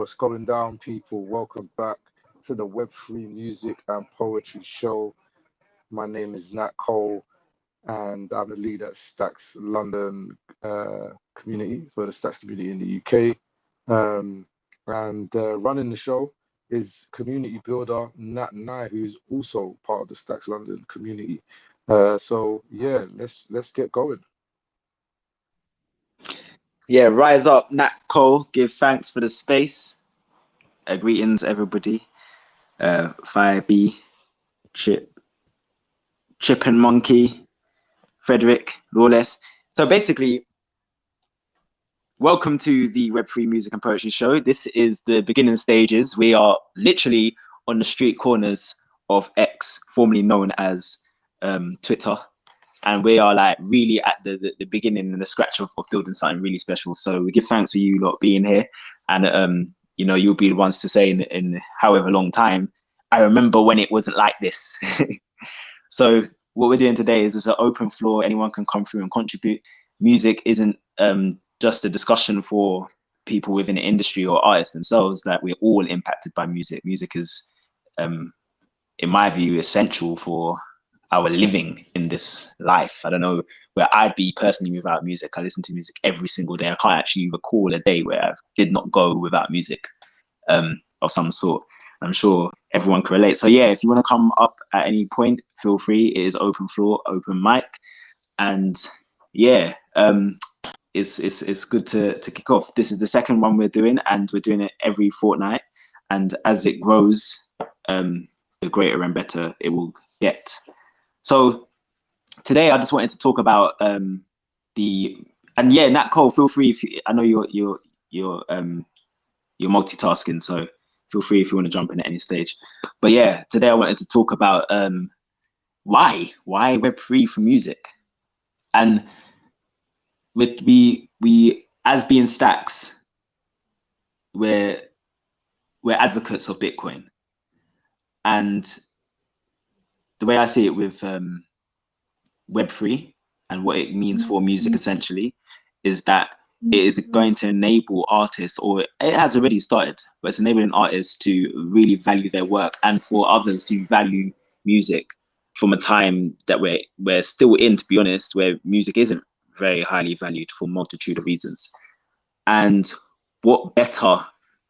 What's going down, people? Welcome back to the Web3 Music and Poetry Show. My name is Nat Cole, and I'm the lead at Stacks London community for the Stacks community in the UK. And running the show is community builder Nat Nye, who's also part of the Stacks London community. So yeah, let's get going. Yeah, rise up, Nat Cole. Give thanks for the space. Greetings, everybody. Fire B, Chip, Chip and Monkey, Frederick, Lawless. So basically, welcome to the Web3 Music and Poetry Show. This is the beginning stages. We are literally on the street corners of X, formerly known as Twitter. And we are like really at the beginning and the scratch of building something really special. So we give thanks for you lot being here. And, you'll be the ones to say in however long time, I remember when it wasn't like this. So what we're doing today is an open floor. Anyone can come through and contribute. Music isn't just a discussion for people within the industry or artists themselves, that we're all impacted by music. Music is, in my view, essential for our living in this life. I don't know where I'd be personally without music. I listen to music every single day. I can't actually recall a day where I did not go without music of some sort. I'm sure everyone can relate. So yeah, if you want to come up at any point, feel free. It is open floor, open mic. And yeah, it's good to kick off. This is the second one we're doing, and we're doing it every fortnight. And as it grows, the greater and better it will get. So today I just wanted to talk about Nat Cole, feel free if I know you're multitasking, so feel free if you want to jump in at any stage. But yeah, today I wanted to talk about why Web3 for music. And with we as being Stacks, we're advocates of Bitcoin. And the way I see it with Web3 and what it means for music essentially is that it is going to enable artists, or it has already started, but it's enabling artists to really value their work, and for others to value music from a time that we're still in, to be honest, where music isn't very highly valued for a multitude of reasons. And what better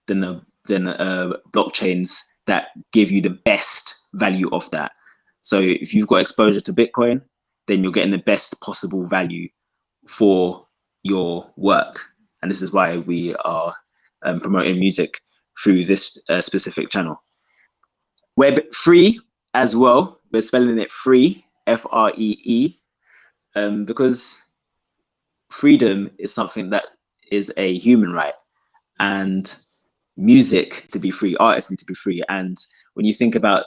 than blockchains that give you the best value of that? So if you've got exposure to Bitcoin, then you're getting the best possible value for your work. And this is why we are promoting music through this specific channel. Web3 as well, we're spelling it free, Free, because freedom is something that is a human right, and music to be free, artists need to be free. And when you think about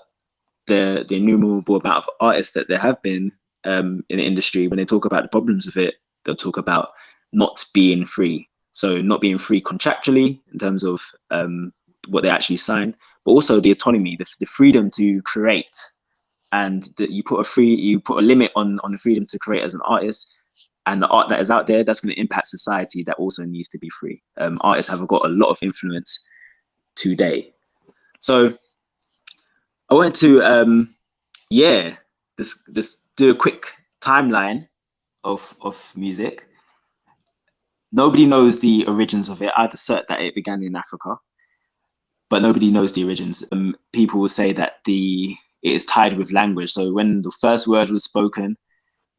the innumerable amount of artists that there have been in the industry, when they talk about the problems of it, they'll talk about not being free. So not being free contractually in terms of what they actually sign, but also the autonomy, the freedom to create. And that you put a limit on the freedom to create as an artist, and the art that is out there, that's going to impact society, that also needs to be free. Artists have got a lot of influence today. So I wanted to just do a quick timeline of music. Nobody knows the origins of it. I'd assert that it began in Africa, but nobody knows the origins. People will say that it is tied with language. So when the first word was spoken,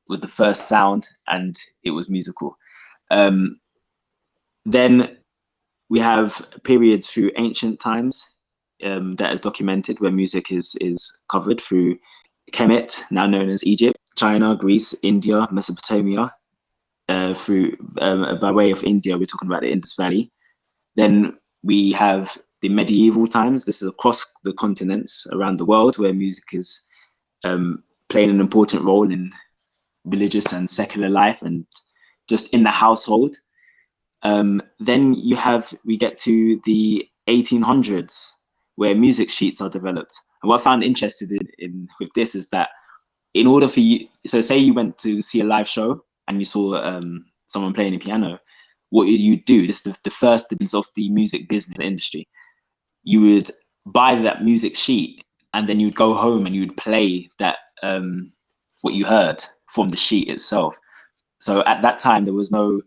was the first sound, and it was musical. Then we have periods through ancient times that is documented, where music is covered through Kemet, now known as Egypt, China, Greece, India, Mesopotamia. Through by way of India, we're talking about the Indus Valley. Then we have the medieval times. This is across the continents around the world, where music is playing an important role in religious and secular life, and just in the household. Then we get to the 1800s, where music sheets are developed. And what I found interested in with this is that in order for you, so say you went to see a live show and you saw someone playing a piano, what you do, this is the first things of the music business industry. You would buy that music sheet, and then you'd go home and you'd play that what you heard from the sheet itself. So at that time, there was no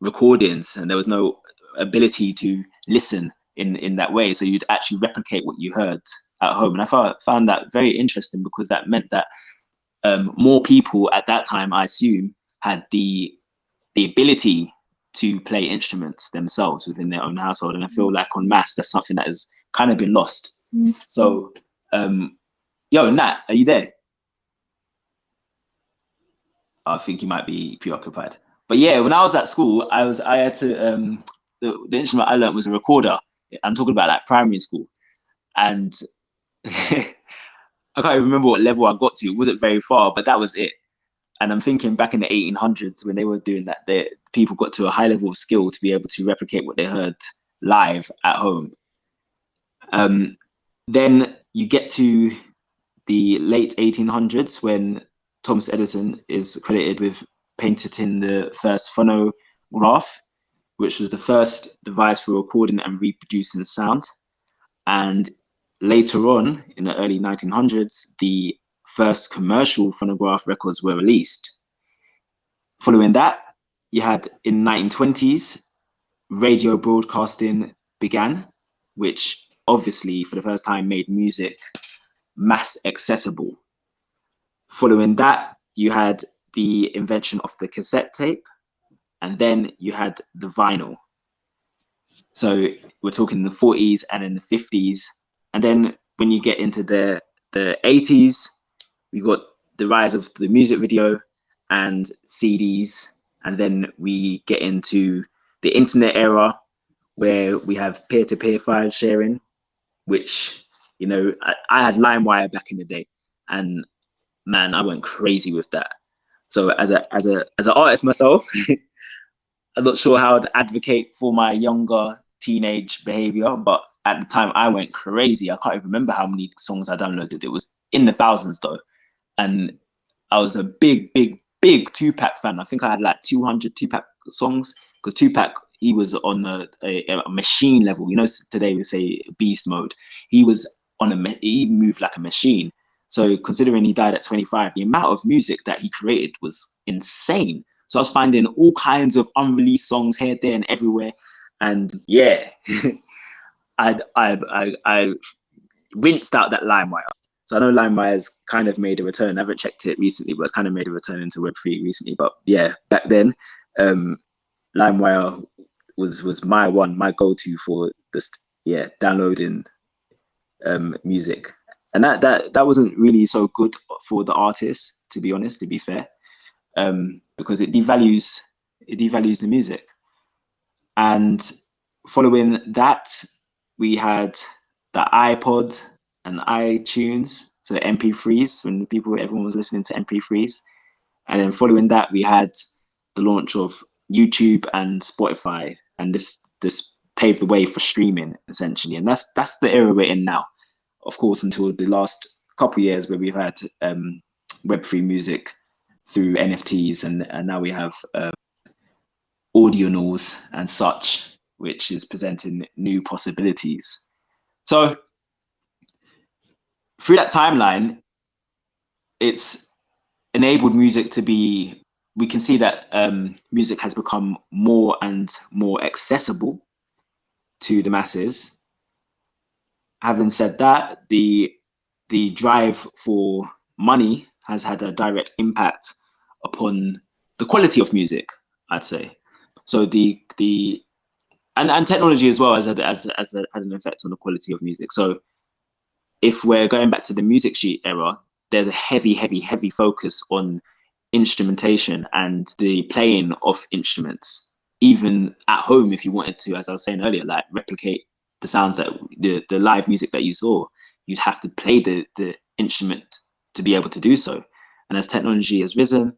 recordings and there was no ability to listen in that way. So you'd actually replicate what you heard at home. And I found that very interesting, because that meant that more people at that time, I assume, had the ability to play instruments themselves within their own household. And I feel like en masse, that's something that has kind of been lost. So, yo, Nat, are you there? I think you might be preoccupied. But yeah, when I was at school, I had to the instrument I learned was a recorder. I'm talking about like primary school, and I can't even remember what level I got to. It wasn't very far, but that was it. And I'm thinking back in the 1800s when they were doing that, people got to a high level of skill to be able to replicate what they heard live at home. Then you get to the late 1800s when Thomas Edison is credited with patenting the first phonograph, which was the first device for recording and reproducing sound. And later on, in the early 1900s, the first commercial phonograph records were released. Following that, you had in 1920s, radio broadcasting began, which obviously for the first time made music mass accessible. Following that, you had the invention of the cassette tape, and then you had the vinyl. So we're talking the 40s and in the 50s. And then when you get into the 80s, we got the rise of the music video and CDs. And then we get into the internet era, where we have peer-to-peer file sharing, which, you know, I had LimeWire back in the day, and man, I went crazy with that. So as an artist myself, I'm not sure how to advocate for my younger teenage behavior, but at the time I went crazy. I can't even remember how many songs I downloaded. It was in the thousands though. And I was a big Tupac fan. I think I had like 200 Tupac songs, because Tupac, he was on a machine level. You know, today we say beast mode. He was he moved like a machine. So considering he died at 25, the amount of music that he created was insane. So I was finding all kinds of unreleased songs here, there, and everywhere. And yeah, I rinsed out that LimeWire. So I know LimeWire's kind of made a return. I haven't checked it recently, but it's kind of made a return into Web3 recently. But yeah, back then, LimeWire was my go-to for just downloading music. And that wasn't really so good for the artist, to be honest, to be fair, because it devalues the music. And following that, we had the iPod and iTunes, so MP3s, when everyone was listening to MP3s. And then following that, we had the launch of YouTube and Spotify, and this paved the way for streaming essentially. And that's the era we're in now, of course, until the last couple of years where we've had Web3 music through NFTs, and now we have Audionals and such, which is presenting new possibilities. So through that timeline, it's enabled music to be, we can see that music has become more and more accessible to the masses. Having said that, the drive for money has had a direct impact upon the quality of music, I'd say. So and technology as well has had an effect on the quality of music. So if we're going back to the music sheet era, there's a heavy focus on instrumentation and the playing of instruments, even at home. If you wanted to, as I was saying earlier, like replicate the sounds that the live music that you saw, you'd have to play the instrument to be able to do so. And as technology has risen,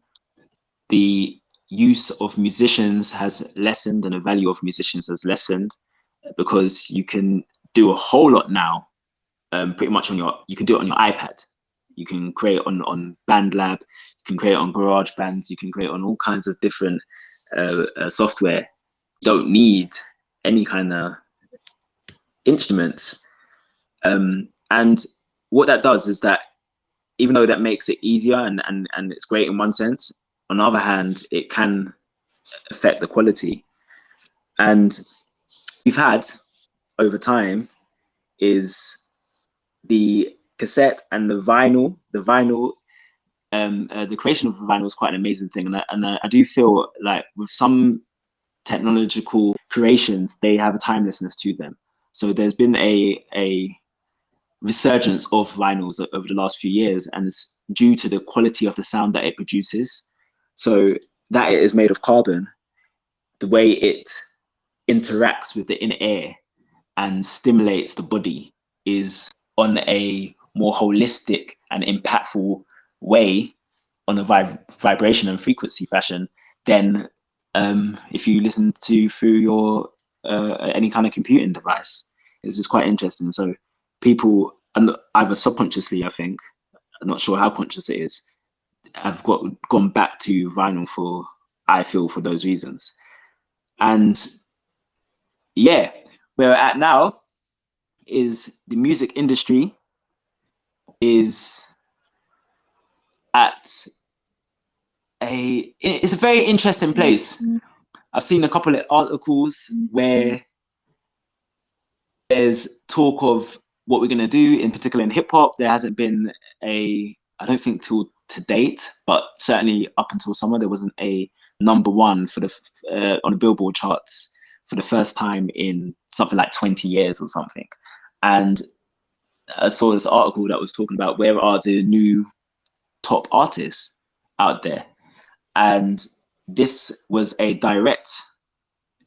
the use of musicians has lessened and the value of musicians has lessened, because you can do a whole lot now, pretty much you can do it on your iPad. You can create on BandLab, you can create on GarageBand, you can create on all kinds of different software don't need any kind of instruments. And what that does is that even though that makes it easier and it's great in one sense, on the other hand, it can affect the quality. And we've had over time is the cassette and the vinyl. The creation of vinyl is quite an amazing thing, and I do feel like with some technological creations, they have a timelessness to them. So there's been a resurgence of vinyls over the last few years, and it's due to the quality of the sound that it produces. So that it is made of carbon, the way it interacts with the inner air and stimulates the body is on a more holistic and impactful way, on a vibration and frequency fashion, than if you listen to through your any kind of computing device. It's just quite interesting. So people, and either subconsciously, I think, I'm not sure how conscious it is, have gone back to vinyl for, I feel, for those reasons. And yeah, where we're at now is the music industry is at it's a very interesting place. I've seen a couple of articles where there's talk of what we're going to do, in particular in hip hop. There hasn't been I don't think till to date, but certainly up until summer, there wasn't a #1 for the on the Billboard charts for the first time in something like 20 years or something. And I saw this article that was talking about where are the new top artists out there. And this was a direct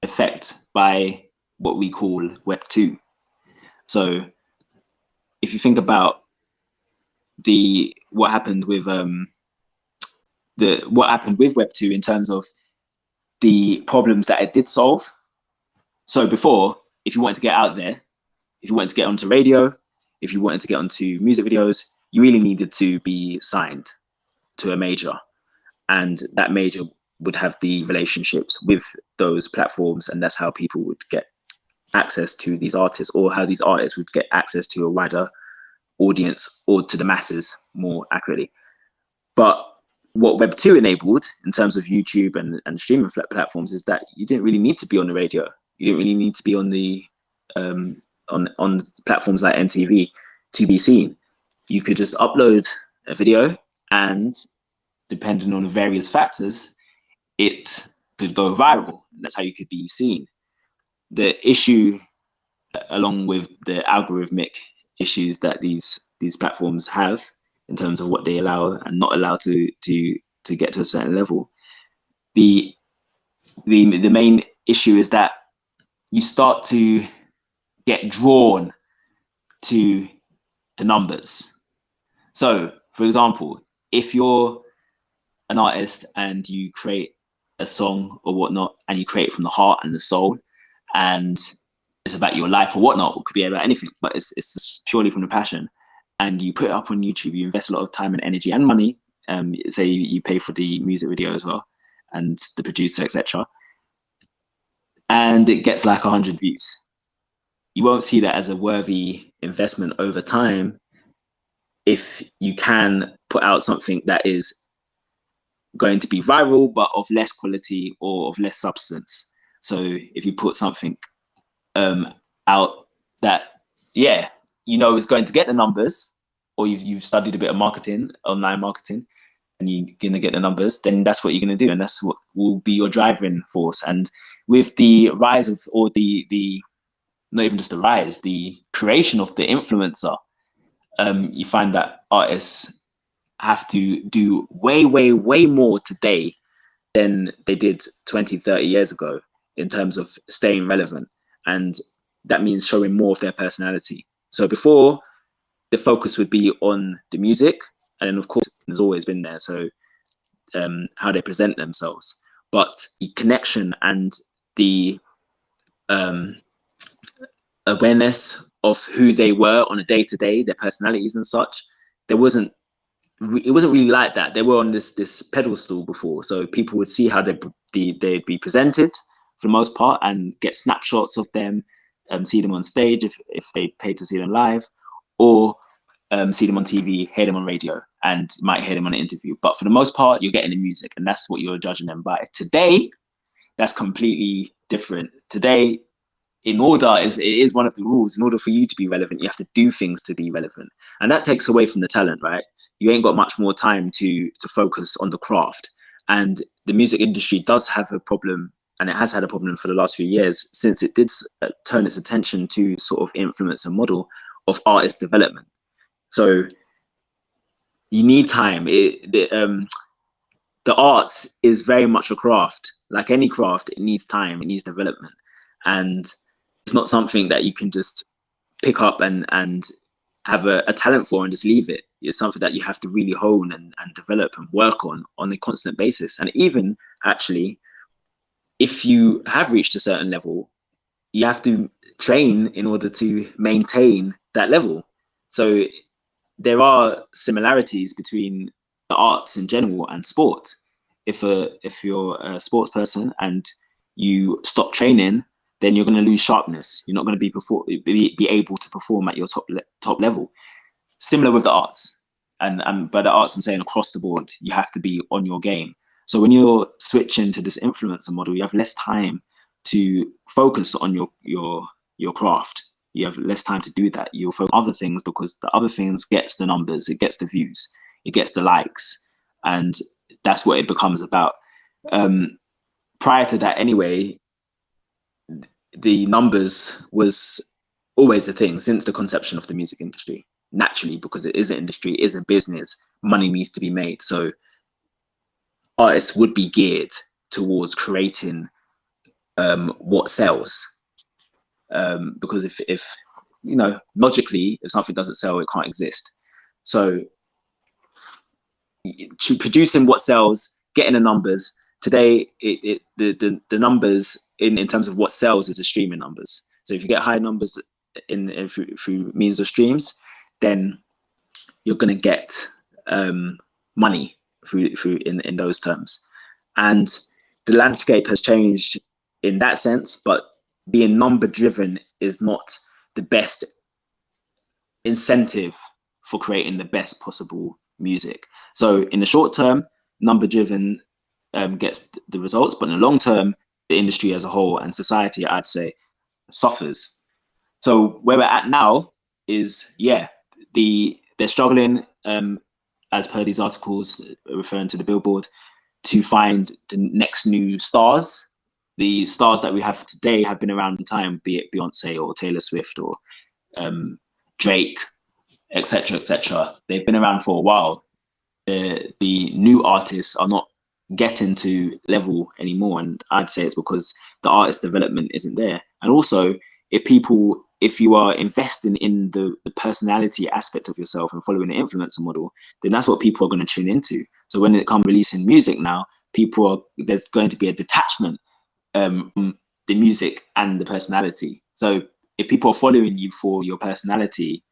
effect by what we call Web 2. So if you think about what happened with Web 2 in terms of the problems that it did solve. So before, if you wanted to get out there, if you wanted to get onto radio, if you wanted to get onto music videos, you really needed to be signed to a major. And that major would have the relationships with those platforms, and that's how people would get access to these artists, or how these artists would get access to a wider audience, or to the masses more accurately. But what Web 2 enabled in terms of YouTube and streaming platforms is that you didn't really need to be on the radio. You didn't really need to be on the on platforms like MTV to be seen. You could just upload a video, and depending on the various factors, it could go viral. That's how you could be seen. The issue, along with the algorithmic issues that these platforms have in terms of what they allow and not allow to get to a certain level, the main issue is that you start to get drawn to the numbers. So, for example, if you're an artist and you create a song or whatnot, and you create it from the heart and the soul, and it's about your life or whatnot, it could be about anything, but it's just purely from the passion, and you put it up on YouTube, you invest a lot of time and energy and money, say you pay for the music video as well, and the producer, etc., and it gets like 100 views. You won't see that as a worthy investment over time if you can put out something that is going to be viral, but of less quality or of less substance. So if you put something out that, yeah, you know is going to get the numbers, or you've studied a bit of marketing, online marketing, and you're going to get the numbers, then that's what you're going to do, and that's what will be your driving force. And with the rise of, or the not even just the rise, the creation of the influencer, you find that artists have to do way, way, way more today than they did 20, 30 years ago in terms of staying relevant. And that means showing more of their personality. So before, the focus would be on the music, and then of course there's always been there, so how they present themselves. But the connection and the awareness of who they were on a day-to-day, their personalities and such, it wasn't really like that. They were on this pedestal before, so people would see how they'd be presented, for the most part and get snapshots of them, see them on stage if they pay to see them live, or see them on TV, hear them on radio, and might hear them on an interview. But for the most part, you're getting the music, and that's what you're judging them by. Today, that's completely different. Today, it is one of the rules. In order for you to be relevant, you have to do things to be relevant, and that takes away from the talent, right? You ain't got much more time to focus on the craft. And the music industry does have a problem, and it has had a problem for the last few years since it did turn its attention to sort of influence and model of artist development. So you need time. The arts is very much a craft. Like any craft, it needs time, it needs development, and it's not something that you can just pick up and have a talent for and just leave it. It's something that you have to really hone and develop and work on a constant basis. And even actually, if you have reached a certain level, you have to train in order to maintain that level. So there are similarities between the arts in general and sport. If you're a sports person and you stop training, then you're going to lose sharpness. You're not going to be able to perform at your top level. Similar with the arts, and by the arts I'm saying across the board, you have to be on your game. So when you're switching to this influencer model, you have less time to focus on your craft. You have less time to do that. You'll focus on other things because the other things gets the numbers, it gets the views, it gets the likes, and that's what it becomes about. Prior to that anyway, the numbers was always a thing since the conception of the music industry, naturally, because it is an industry, it is a business, money needs to be made. So artists would be geared towards creating what sells. Because if you know, logically, if something doesn't sell, it can't exist. So producing what sells, getting the numbers. Today, the numbers in terms of what sells is the streaming numbers. So if you get high numbers through means of streams, then you're going to get money through in those terms. And the landscape has changed in that sense, but being number driven is not the best incentive for creating the best possible music. So in the short term, number driven gets the results, but in the long term, the industry as a whole and society, I'd say, suffers. So where we're at now is, yeah, they're struggling, as per these articles referring to the Billboard, to find the next new stars. The stars that we have today have been around in time, be it Beyonce or Taylor Swift or Drake, etc., etc. They've been around for a while. The new artists are not getting to level anymore, and I'd say it's because the artist development isn't there. And also, if you are investing in the personality aspect of yourself and following the influencer model, then that's what people are going to tune into. So when it comes releasing music now, there's going to be a detachment from the music and the personality. So if people are following you for your personality,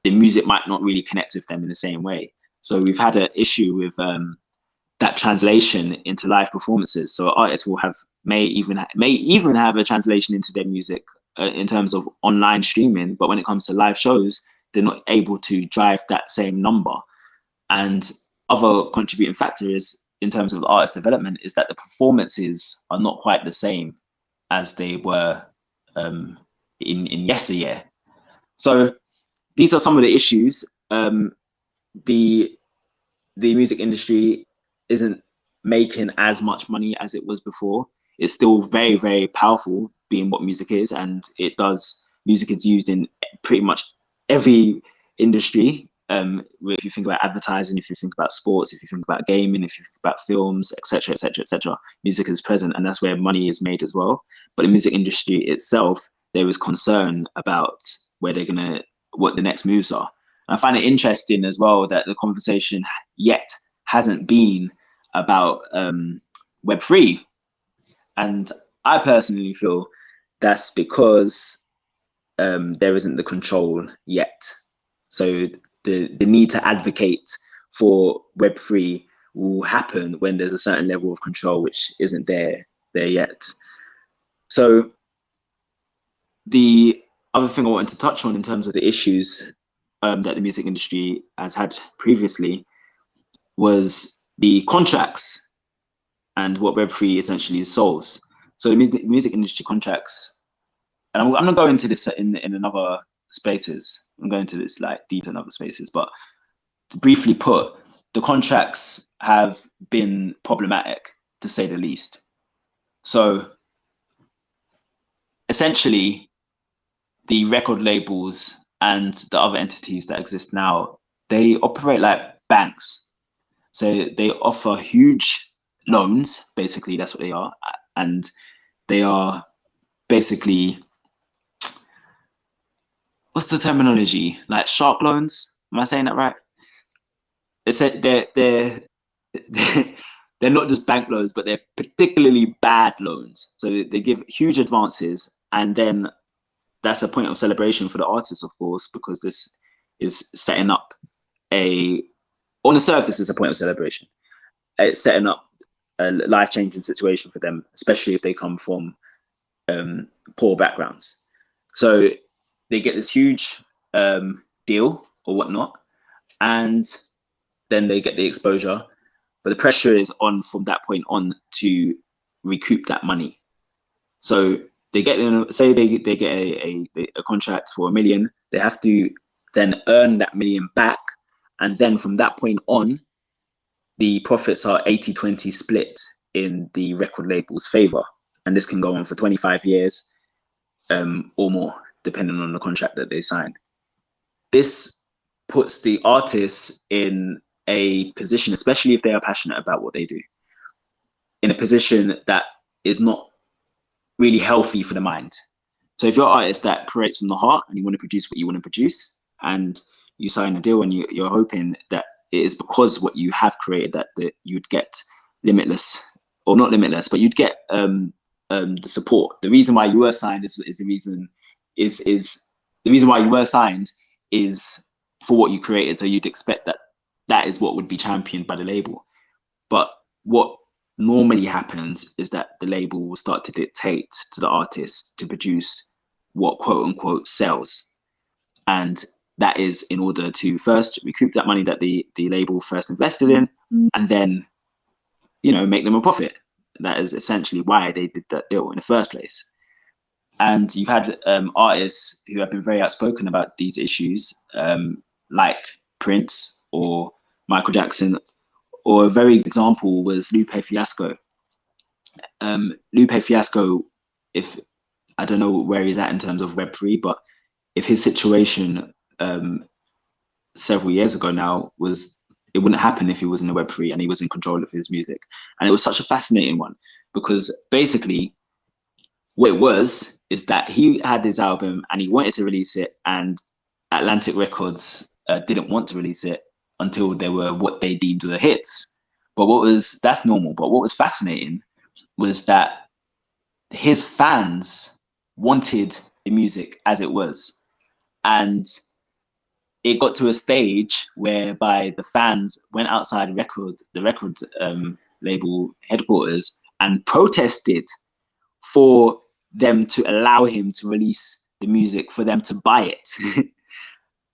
the music might not really connect with them in the same way. So we've had an issue with that translation into live performances. So artists may even have a translation into their music in terms of online streaming, but when it comes to live shows, they're not able to drive that same number. And other contributing factor is, in terms of artist development, is that the performances are not quite the same as they were in yesteryear. So these are some of the issues. The music industry isn't making as much money as it was before. It's still very, very powerful, being what music is, and music is used in pretty much every industry. If you think about advertising, if you think about sports, if you think about gaming, if you think about films, etc., etc., etc., music is present, and that's where money is made as well. But the music industry itself, there is concern about what the next moves are. And I find it interesting as well that the conversation yet hasn't been about Web3. And I personally feel that's because there isn't the control yet. So the need to advocate for Web3 will happen when there's a certain level of control which isn't there yet. So the other thing I wanted to touch on in terms of the issues that the music industry has had previously was the contracts and what Web3 essentially solves. So the music industry contracts, and I'm going to go into this in another spaces. I'm going to this like deep in other spaces, but to briefly put, the contracts have been problematic to say the least. So essentially, the record labels and the other entities that exist now, they operate like banks. So they offer huge loans, basically, that's what they are. And they are basically, what's the terminology? Like shark loans? Am I saying that right? They're they're not just bank loans, but they're particularly bad loans. So they give huge advances, and then that's a point of celebration for the artists, of course, because this is setting up on the surface, it's a point of celebration. It's setting up a life-changing situation for them, especially if they come from poor backgrounds. So they get this huge deal or whatnot, and then they get the exposure. But the pressure is on from that point on to recoup that money. So they get say they get a contract for $1 million, they have to then earn that $1 million back, and then from that point on, the profits are 80-20 split in the record label's favor, and this can go on for 25 years or more, depending on the contract that they sign. This puts the artists in a position, especially if they are passionate about what they do, in a position that is not really healthy for the mind. So if you're an artist that creates from the heart and you want to produce what you want to produce, and you sign a deal and you're hoping that it is because what you have created that you'd get limitless, or not limitless, but you'd get the support. The reason why you were signed is the reason why you were signed is for what you created. So you'd expect that is what would be championed by the label. But what normally happens is that the label will start to dictate to the artist to produce what quote unquote sells. And that is in order to first recoup that money that the label first invested in, and then, make them a profit. That is essentially why they did that deal in the first place. And you've had artists who have been very outspoken about these issues, like Prince or Michael Jackson, or a very good example was Lupe Fiasco. Lupe Fiasco, if I don't know where he's at in terms of Web3, but if his situation several years ago now it wouldn't happen if he was in the Web3 and he was in control of his music. And it was such a fascinating one, because basically what it was is that he had his album and he wanted to release it, and Atlantic Records didn't want to release it until they were what they deemed were hits. But that's normal. But what was fascinating was that his fans wanted the music as it was. And it got to a stage whereby the fans went outside the record label headquarters and protested for them to allow him to release the music, for them to buy it.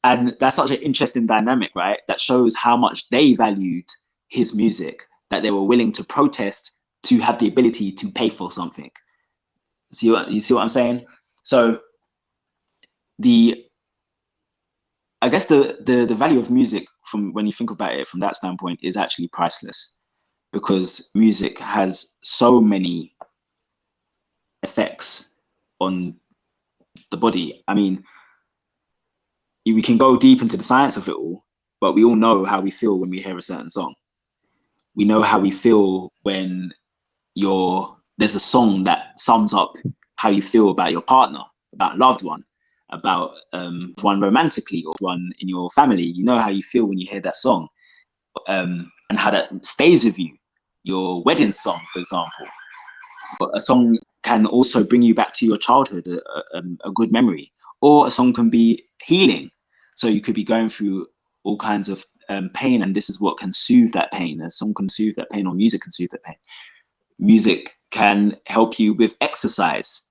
And that's such an interesting dynamic, right? That shows how much they valued his music, that they were willing to protest to have the ability to pay for something. You see what I'm saying? So I guess the value of music, from when you think about it from that standpoint, is actually priceless, because music has so many effects on the body. I mean, we can go deep into the science of it all, but we all know how we feel when we hear a certain song. We know how we feel when there's a song that sums up how you feel about your partner, about a loved one, about one romantically, or one in your family. You know how you feel when you hear that song, and how that stays with you. Your wedding song, for example. But a song can also bring you back to your childhood, a good memory. Or a song can be healing. So you could be going through all kinds of pain, and this is what can soothe that pain. A song can soothe that pain, or music can soothe that pain. Music can help you with exercise.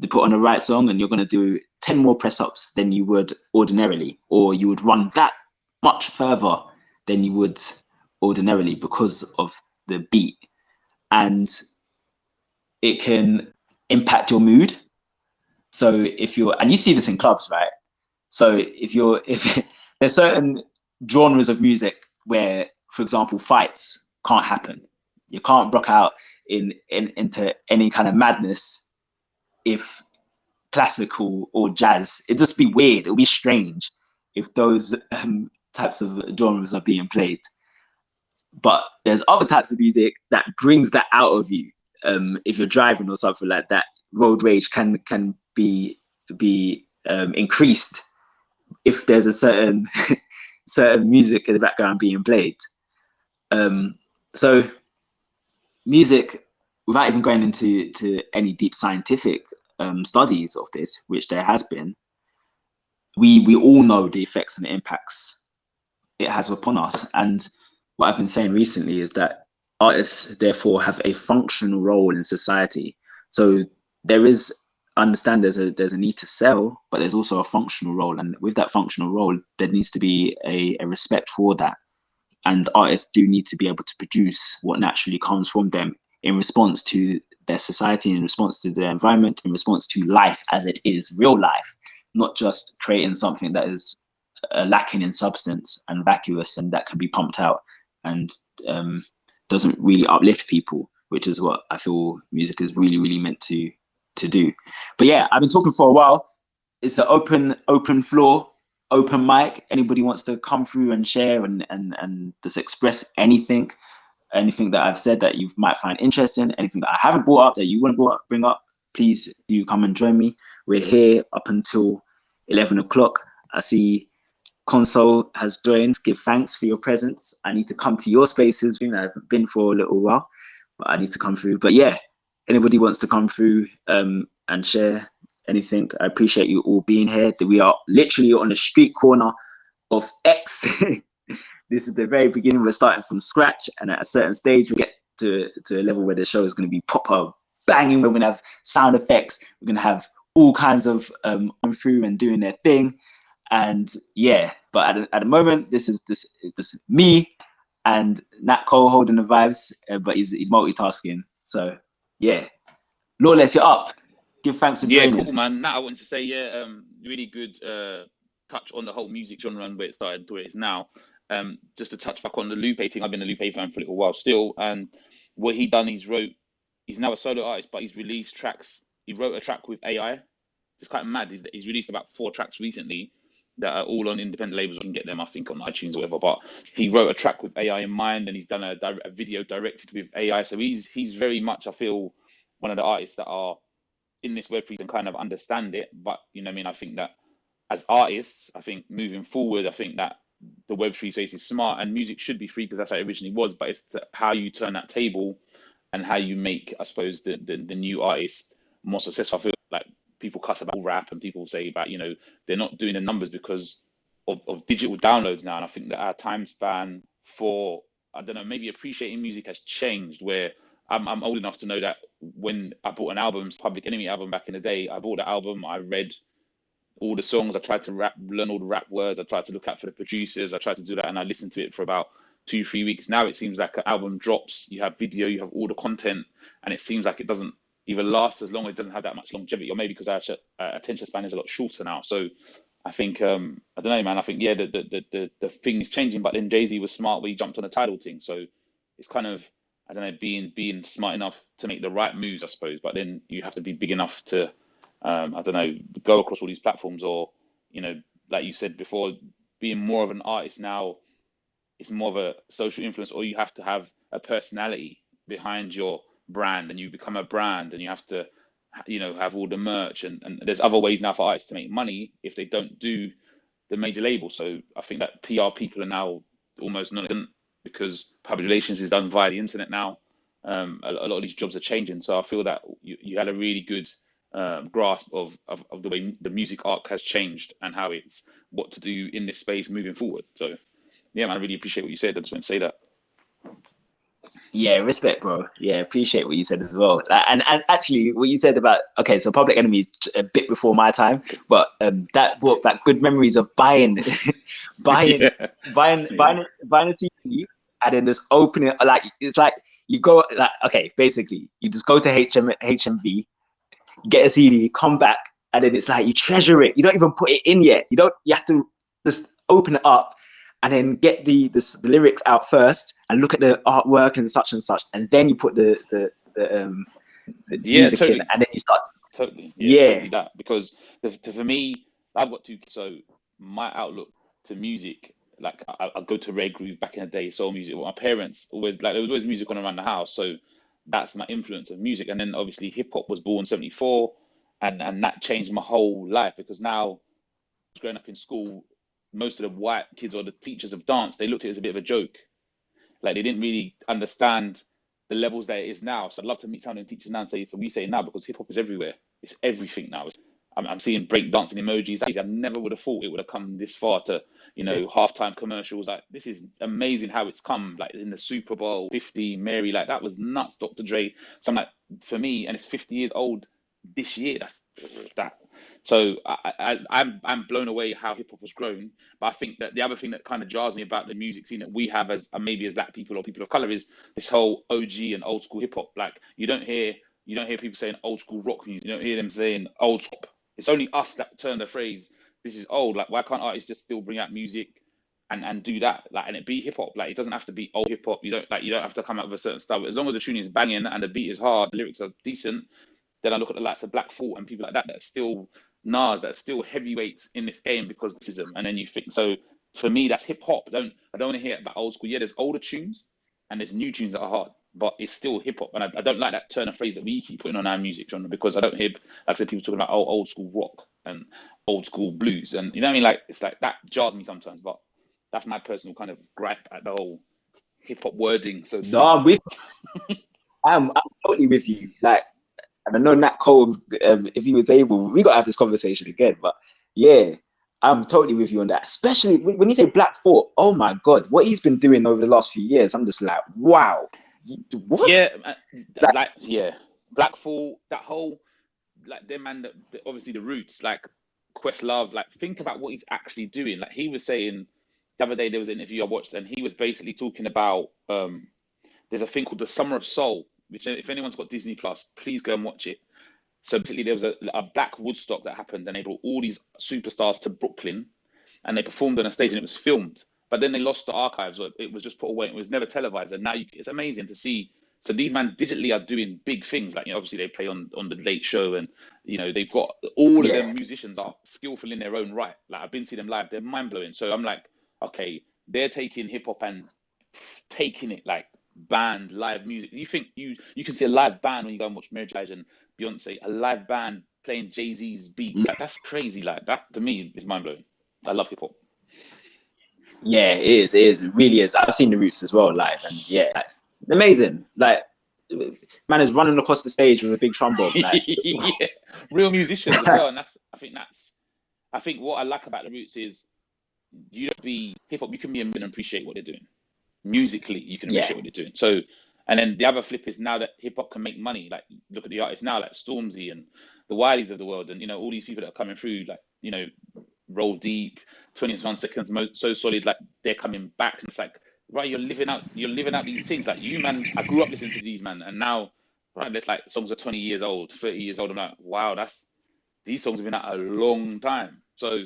to put on the right song, and you're going to do 10 more press ups than you would ordinarily, or you would run that much further than you would ordinarily because of the beat. And it can impact your mood. So if you're, and you see this in clubs, right? So if there's certain genres of music where, for example, fights can't happen. You can't rock out into any kind of madness if classical or jazz. It'd just be weird. It'll be strange if those types of genres are being played. But there's other types of music that brings that out of you. If you're driving or something like that, road rage can be increased if there's a certain certain music in the background being played. So music, without even going into any deep scientific studies of this, which there has been, we all know the effects and the impacts it has upon us. And what I've been saying recently is that artists therefore have a functional role in society. So there is, I understand there's a need to sell, but there's also a functional role. And with that functional role, there needs to be a respect for that. And artists do need to be able to produce what naturally comes from them in response to their society, in response to their environment, in response to life as it is, real life, not just creating something that is lacking in substance and vacuous and that can be pumped out and doesn't really uplift people, which is what I feel music is really, really meant to do. But yeah, I've been talking for a while. It's an open floor, open mic. Anybody wants to come through and share and just express anything that I've said that you might find interesting, anything that I haven't brought up that you want to bring up, please do come and join me. We're here up until 11 o'clock. I see Console has joined. Give thanks for your presence. I need to come to your spaces. I haven't been for a little while, but I need to come through. But yeah, anybody wants to come through and share anything, I appreciate you all being here. We are literally on the street corner of X. This is the very beginning. We're starting from scratch, and at a certain stage, we get to a level where the show is going to be proper banging. We're going to have sound effects. We're going to have all kinds of on through and doing their thing. And yeah, but at the moment, this is me and Nat Cole holding the vibes, but he's multitasking. So yeah, Lawless, you're up. Give thanks for joining. Yeah, cool, man. Nat, I wanted to say, really good touch on the whole music genre and where it started to where it is now. Just to touch back on the Lupe thing, I've been a Lupe fan for a little while still, and what he done, he's now a solo artist, but he's released tracks. He wrote a track with AI. It's quite mad. He's released about 4 tracks recently that are all on independent labels. You can get them, I think, on iTunes or whatever. But he wrote a track with AI in mind, and he's done a video directed with AI. So he's very much, I feel, one of the artists that are in this Web3 and kind of understand it. But you know what I mean? I think that as artists, I think moving forward, I think that the Web3 space is smart and music should be free because that's how it originally was. But it's how you turn that table and how you make, I suppose, the new artist more successful. I feel like people cuss about rap and people say about, they're not doing the numbers because of digital downloads now. And I think that our time span for, I don't know, maybe appreciating music has changed where I'm old enough to know that when I bought an album, Public Enemy album back in the day, I bought the album, I read all the songs, I tried to learn all the rap words, I tried to look out for the producers, I tried to do that, and I listened to it for about 2-3 weeks. Now it seems like an album drops, you have video, you have all the content, and it seems like it doesn't even last as long, it doesn't have that much longevity, or maybe because our attention span is a lot shorter now. So I think, I don't know, man, I think, yeah, the thing is changing, but then Jay-Z was smart where he jumped on a Tidal thing. So it's kind of, I don't know, being smart enough to make the right moves, I suppose, but then you have to be big enough to, I don't know, go across all these platforms, or, like you said before, being more of an artist now, it's more of a social influence, or you have to have a personality behind your brand and you become a brand and you have to, have all the merch and there's other ways now for artists to make money if they don't do the major label. So I think that PR people are now almost non-existent because public relations is done via the internet now. A lot of these jobs are changing. So I feel that you had a really good grasp of the way the music arc has changed and how it's what to do in this space moving forward. So yeah, man, I really appreciate what you said. I just want to say that. Yeah, respect, bro. Yeah, appreciate what you said as well. And actually, what you said about, okay, so Public Enemy is a bit before my time, but that brought back good memories of buying, buying, Yeah, buying, yeah, buying, buying a TV, and then just opening it. Like it's like you go like, okay, basically you just go to HMV, get a CD, come back, and then it's like you treasure it. You don't even put it in yet. You don't. You have to just open it up and then get the lyrics out first and look at the artwork and such, and then you put the yeah, music in, totally. and then you start. Totally, yeah, Yeah, totally that. Because for me, I've got two kids, so my outlook to music, like I go to Red Groove back in the day, soul music. Well, my parents always like there was always music on around the house, so that's my influence of music. And then obviously hip hop was born '74, and that changed my whole life because now growing up in school, most of the white kids or the teachers of dance, they looked at it as a bit of a joke. Like they didn't really understand the levels that it is now. So I'd love to meet some of the teachers now and say, so we say it now because hip hop is everywhere. It's everything now. I'm seeing break dancing emojis. I never would have thought it would have come this far to, halftime commercials. Like this is amazing how it's come. Like in the Super Bowl 50, Mary, like that was nuts. Dr. Dre. So I'm like, for me, and it's 50 years old this year. That's that. So I'm blown away how hip hop has grown. But I think that the other thing that kind of jars me about the music scene that we have as maybe as black people or people of color is this whole OG and old school hip hop. Like you don't hear people saying old school rock music. You don't hear them saying old school. It's only us that turn the phrase this is old. Like why can't artists just still bring out music and do that like and it be hip hop? Like it doesn't have to be old hip hop. You don't have to come out with a certain style. But as long as the tune is banging and the beat is hard, the lyrics are decent, then I look at the likes of Black Thought and people like that that are still Nas, that are still heavyweights in this game because of racism. And then you think so for me that's hip hop. I don't want to hear about old school. Yeah, there's older tunes and there's new tunes that are hard, but it's still hip hop. And I don't like that turn of phrase that we keep putting on our music genre because I don't hear, like I said, people talking about old school rock and old school blues. And you know what I mean? Like it's like that jars me sometimes, but that's my personal kind of gripe at the whole hip hop wording, so to no, speak. I'm totally with you. Like, and I know Nat Cole, if he was able, we got to have this conversation again. But yeah, I'm totally with you on that. Especially when you say Black Thought, oh my God, what he's been doing over the last few years, I'm just like, wow, what? Yeah, Like, like yeah, Blackfall, that whole like them and obviously the Roots, like Questlove, like think about what he's actually doing. Like he was saying the other day, there was an interview I watched, and he was basically talking about there's a thing called the Summer of Soul, which if anyone's got Disney Plus, please go and watch it. So basically, there was a black Woodstock that happened, and they brought all these superstars to Brooklyn, and they performed on a stage, and it was filmed. But then they lost the archives, or it was just put away. It was never televised, and now it's amazing to see. So these men digitally are doing big things. Like obviously they play on the Late Show, and they've got all of them yeah, musicians are skillful in their own right. Like I've been seeing them live, they're mind blowing. So I'm like, okay, they're taking hip hop and taking it like band live music. You think you can see a live band when you go and watch Mary J. Blige and Beyonce, a live band playing Jay-Z's beats. Like that's crazy. Like that to me is mind blowing. I love hip hop. yeah, it is. It is. It really is. I've seen the Roots as well live, and yeah, like, amazing. Like, man is running across the stage with a big trombone. Like, Yeah, real musicians as well, and I think what I like about the Roots is you don't have to be hip hop. You can be a and appreciate what they're doing musically. You can yeah, appreciate what they're doing. So, and then the other flip is now that hip hop can make money. Like look at the artists now, like Stormzy and the Wileys of the world, and all these people that are coming through, like Roll Deep, 21 Seconds, So Solid, like they're coming back, and it's like right, you're living out these things. Like you, man, I grew up listening to these, man, and now right, there's like songs are 20 years old, 30 years old. I'm like, wow, these songs have been out a long time. So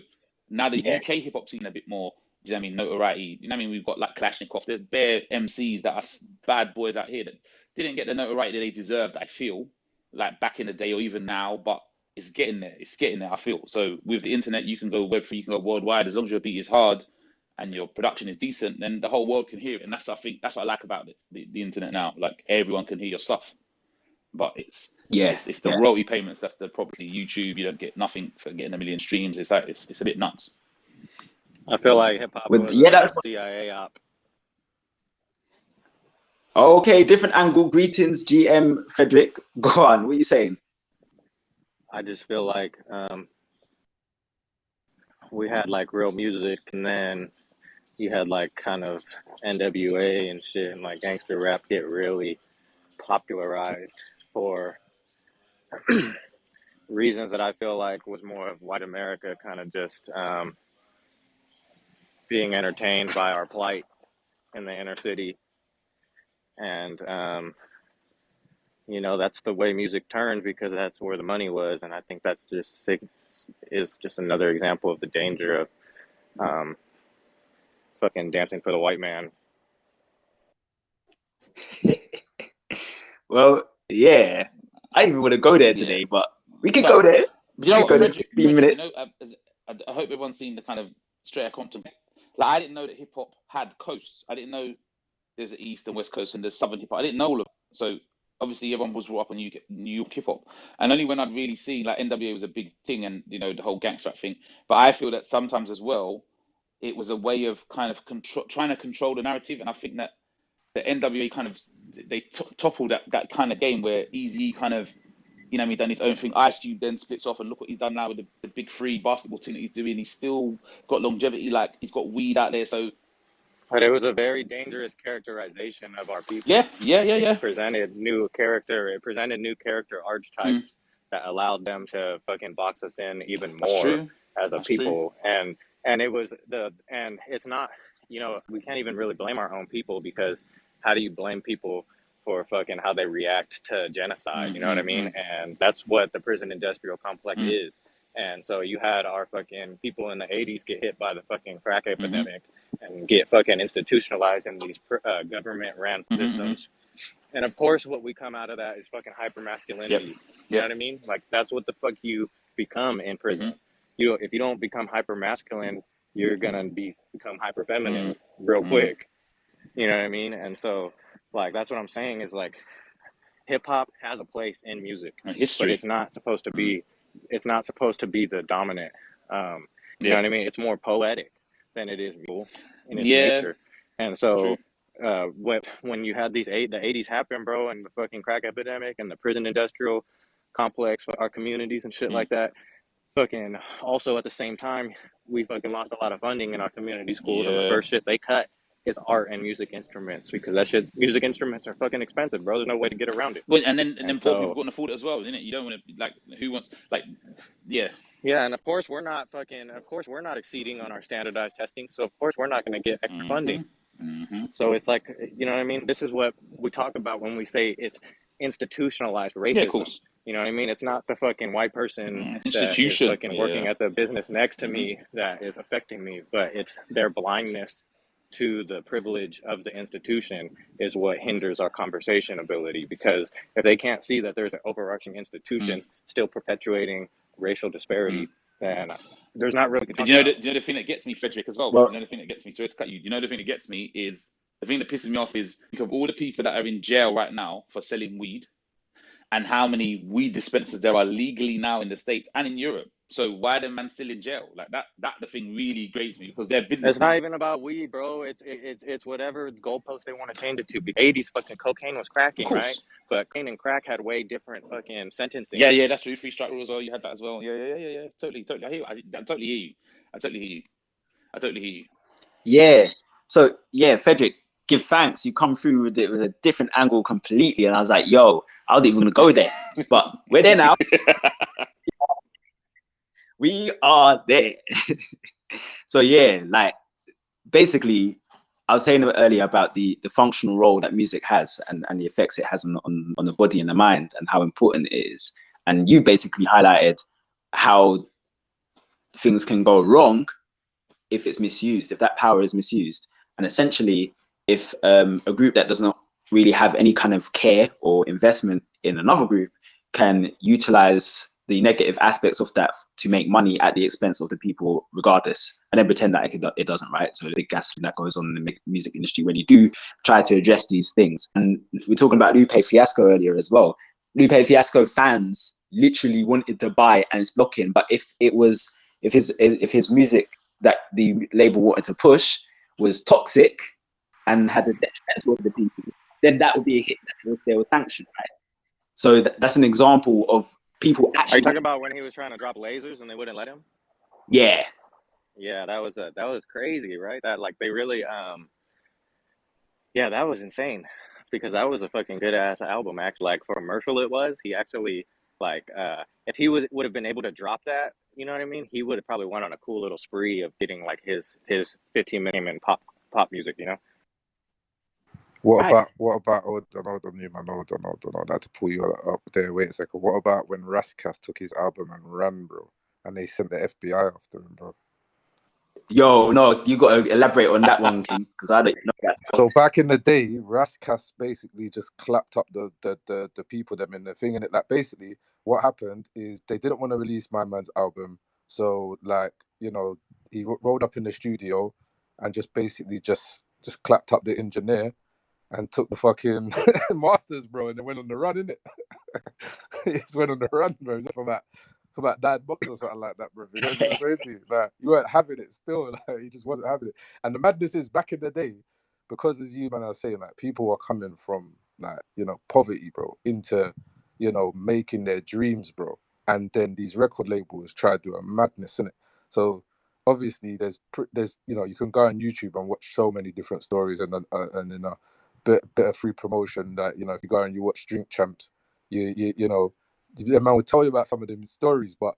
now the yeah, UK hip hop scene a bit more, do you know what I mean, notoriety. You know what I mean? We've got like Kalashnikov. There's bare MCs that are bad boys out here that didn't get the notoriety that they deserved, I feel, like back in the day or even now, but it's getting there. It's getting there, I feel. So with the internet, you can go Webfree, you can go worldwide. As long as your beat is hard and your production is decent, then the whole world can hear it. And I think that's what I like about the internet now. Like everyone can hear your stuff. But it's yeah, it's it's the yeah. royalty payments. That's the probably YouTube. You don't get nothing for getting a million streams. It's like it's a bit nuts. I feel like hip hop With was yeah, a that's CIA op. okay. Different angle. Greetings, GM Frederick. Go on. What are you saying? I just feel like we had like real music, and then you had like kind of NWA and shit and like gangster rap get really popularized for reasons that I feel like was more of white America kind of just being entertained by our plight in the inner city. And, you know, that's the way music turned because that's where the money was. And I think that's just is just another example of the danger of um, fucking dancing for the white man. Well, yeah, I didn't even want to go there today, but we can go there. You know We what, can go there Frederick, 15 minutes. you know, I hope everyone's seen the kind of straight Compton. Like, I didn't know that hip hop had coasts. I didn't know there's an East and West Coast and there's Southern hip hop. I didn't know all of it. So obviously everyone was brought up on New York hip hop. And only when I'd really seen, like, NWA was a big thing and, you know, the whole gangster rap thing. But I feel that sometimes as well, it was a way of kind of trying to control the narrative. And I think that the NWA kind of, they toppled that kind of game where Easy kind of, you know, he done his own thing. Ice Cube then splits off, and look what he's done now with the big three basketball team that he's doing. He's still got longevity, like he's got weed out there. So But it was a very dangerous characterization of our people. yeah. It presented new character Mm, archetypes that allowed them to fucking box us in even that's more true. as a That's true. people. And it was and it's not, you know, we can't even really blame our own people because how do you blame people for fucking how they react to genocide? You know what I mean? And that's what the prison industrial complex is. And so you had our fucking people in the 80s get hit by the fucking crack epidemic and get fucking institutionalized in these government ran systems. And of course, what we come out of that is fucking hyper masculinity. You know what I mean? Like that's what the fuck you become in prison. If you don't become hyper masculine, you're gonna become hyper feminine real quick. You know what I mean? And so, like that's what I'm saying is like hip hop has a place in music, but it's not supposed to be. It's not supposed to be the dominant. You know what I mean? It's more poetic than it is musical in its nature. And so, when you had the 80s happen, bro, and the fucking crack epidemic and the prison industrial complex for our communities and shit like that, fucking also at the same time, we fucking lost a lot of funding in our community schools, and the first shit they cut is art and music instruments because music instruments are fucking expensive, bro. There's no way to get around it. Well, and then poor people couldn't afford it as well, isn't it? You don't want to like who wants like Yeah, and of course we're not exceeding on our standardized testing, so of course we're not going to get extra funding. So it's like, you know what I mean? This is what we talk about when we say it's institutionalized racism. Yeah, of course. You know what I mean? It's not the fucking white person institution that is fucking working at the business next to me that is affecting me, but it's their blindness to the privilege of the institution is what hinders our conversation ability. Because if they can't see that there's an overarching institution still perpetuating racial disparity, then there's not really. Do you know the thing that gets me, Frederick, as well? Do you know the thing that gets me? Sorry to cut you. Do you know the thing that gets me is the thing that pisses me off is think of all the people that are in jail right now for selling weed, and how many weed dispensers there are legally now in the States and in Europe. So why are the man still in jail? Like that the thing really grates me because they're business. It's not even about weed, bro. It's whatever goalpost they want to change it to. The 80s fucking cocaine was cracking, right? But cocaine and crack had way different fucking sentencing. Yeah, that's true. 3 strike rule as well. You had that as well. Yeah. Totally. I hear you. I totally hear you. I totally hear you. Yeah. So yeah, Frederick, give thanks. You come through with it with a different angle completely, and I was like, yo, I wasn't even gonna go there, but we're there now. We are there. So yeah, like basically, I was saying earlier about the functional role that music has and the effects it has on the body and the mind and how important it is. And you basically highlighted how things can go wrong if it's misused, if that power is misused. And essentially, if a group that does not really have any kind of care or investment in another group can utilize the negative aspects of that to make money at the expense of the people regardless, and then pretend that it doesn't, right? So the big gas that goes on in the music industry when you do try to address these things. And we're talking about Lupe Fiasco earlier as well. Lupe Fiasco fans literally wanted to buy and it's blocking, but if his music that the label wanted to push was toxic and had a detriment to other people, then that would be a hit if they were sanctioned, right? So that's an example of people actually. Are you talking about when he was trying to drop lasers and they wouldn't let him? Yeah. Yeah, that was crazy, right? That like they really yeah, that was insane because that was a fucking good ass album. Actually, like for commercial, it was. He actually like if he would have been able to drop that, you know what I mean? He would have probably went on a cool little spree of getting like his 15-minute in pop music, you know? Right. What about hold on, you man, hold on. I had to pull you up there. Wait a second. What about when Raskas took his album and ran, bro? And they sent the FBI after him, bro. Yo, no, you got to elaborate on that one, King, because I don't know that. So back in the day, Raskas basically just clapped up the people them in the thing, and it like basically what happened is they didn't want to release my man's album, so like he rolled up in the studio and just basically just clapped up the engineer and took the fucking masters, bro, and they went on the run, innit? He just went on the run, bro. Just for about 9 months or something like that, bro. You know what I'm saying to you? Like, you weren't having it still. Like, he just wasn't having it. And the madness is back in the day, because as you man are saying, like people were coming from like poverty, bro, into making their dreams, bro. And then these record labels try to do a madness in it. So obviously, there's you can go on YouTube and watch so many different stories, and bit of free promotion that if you go and you watch Drink Champs, the man would tell you about some of them stories, but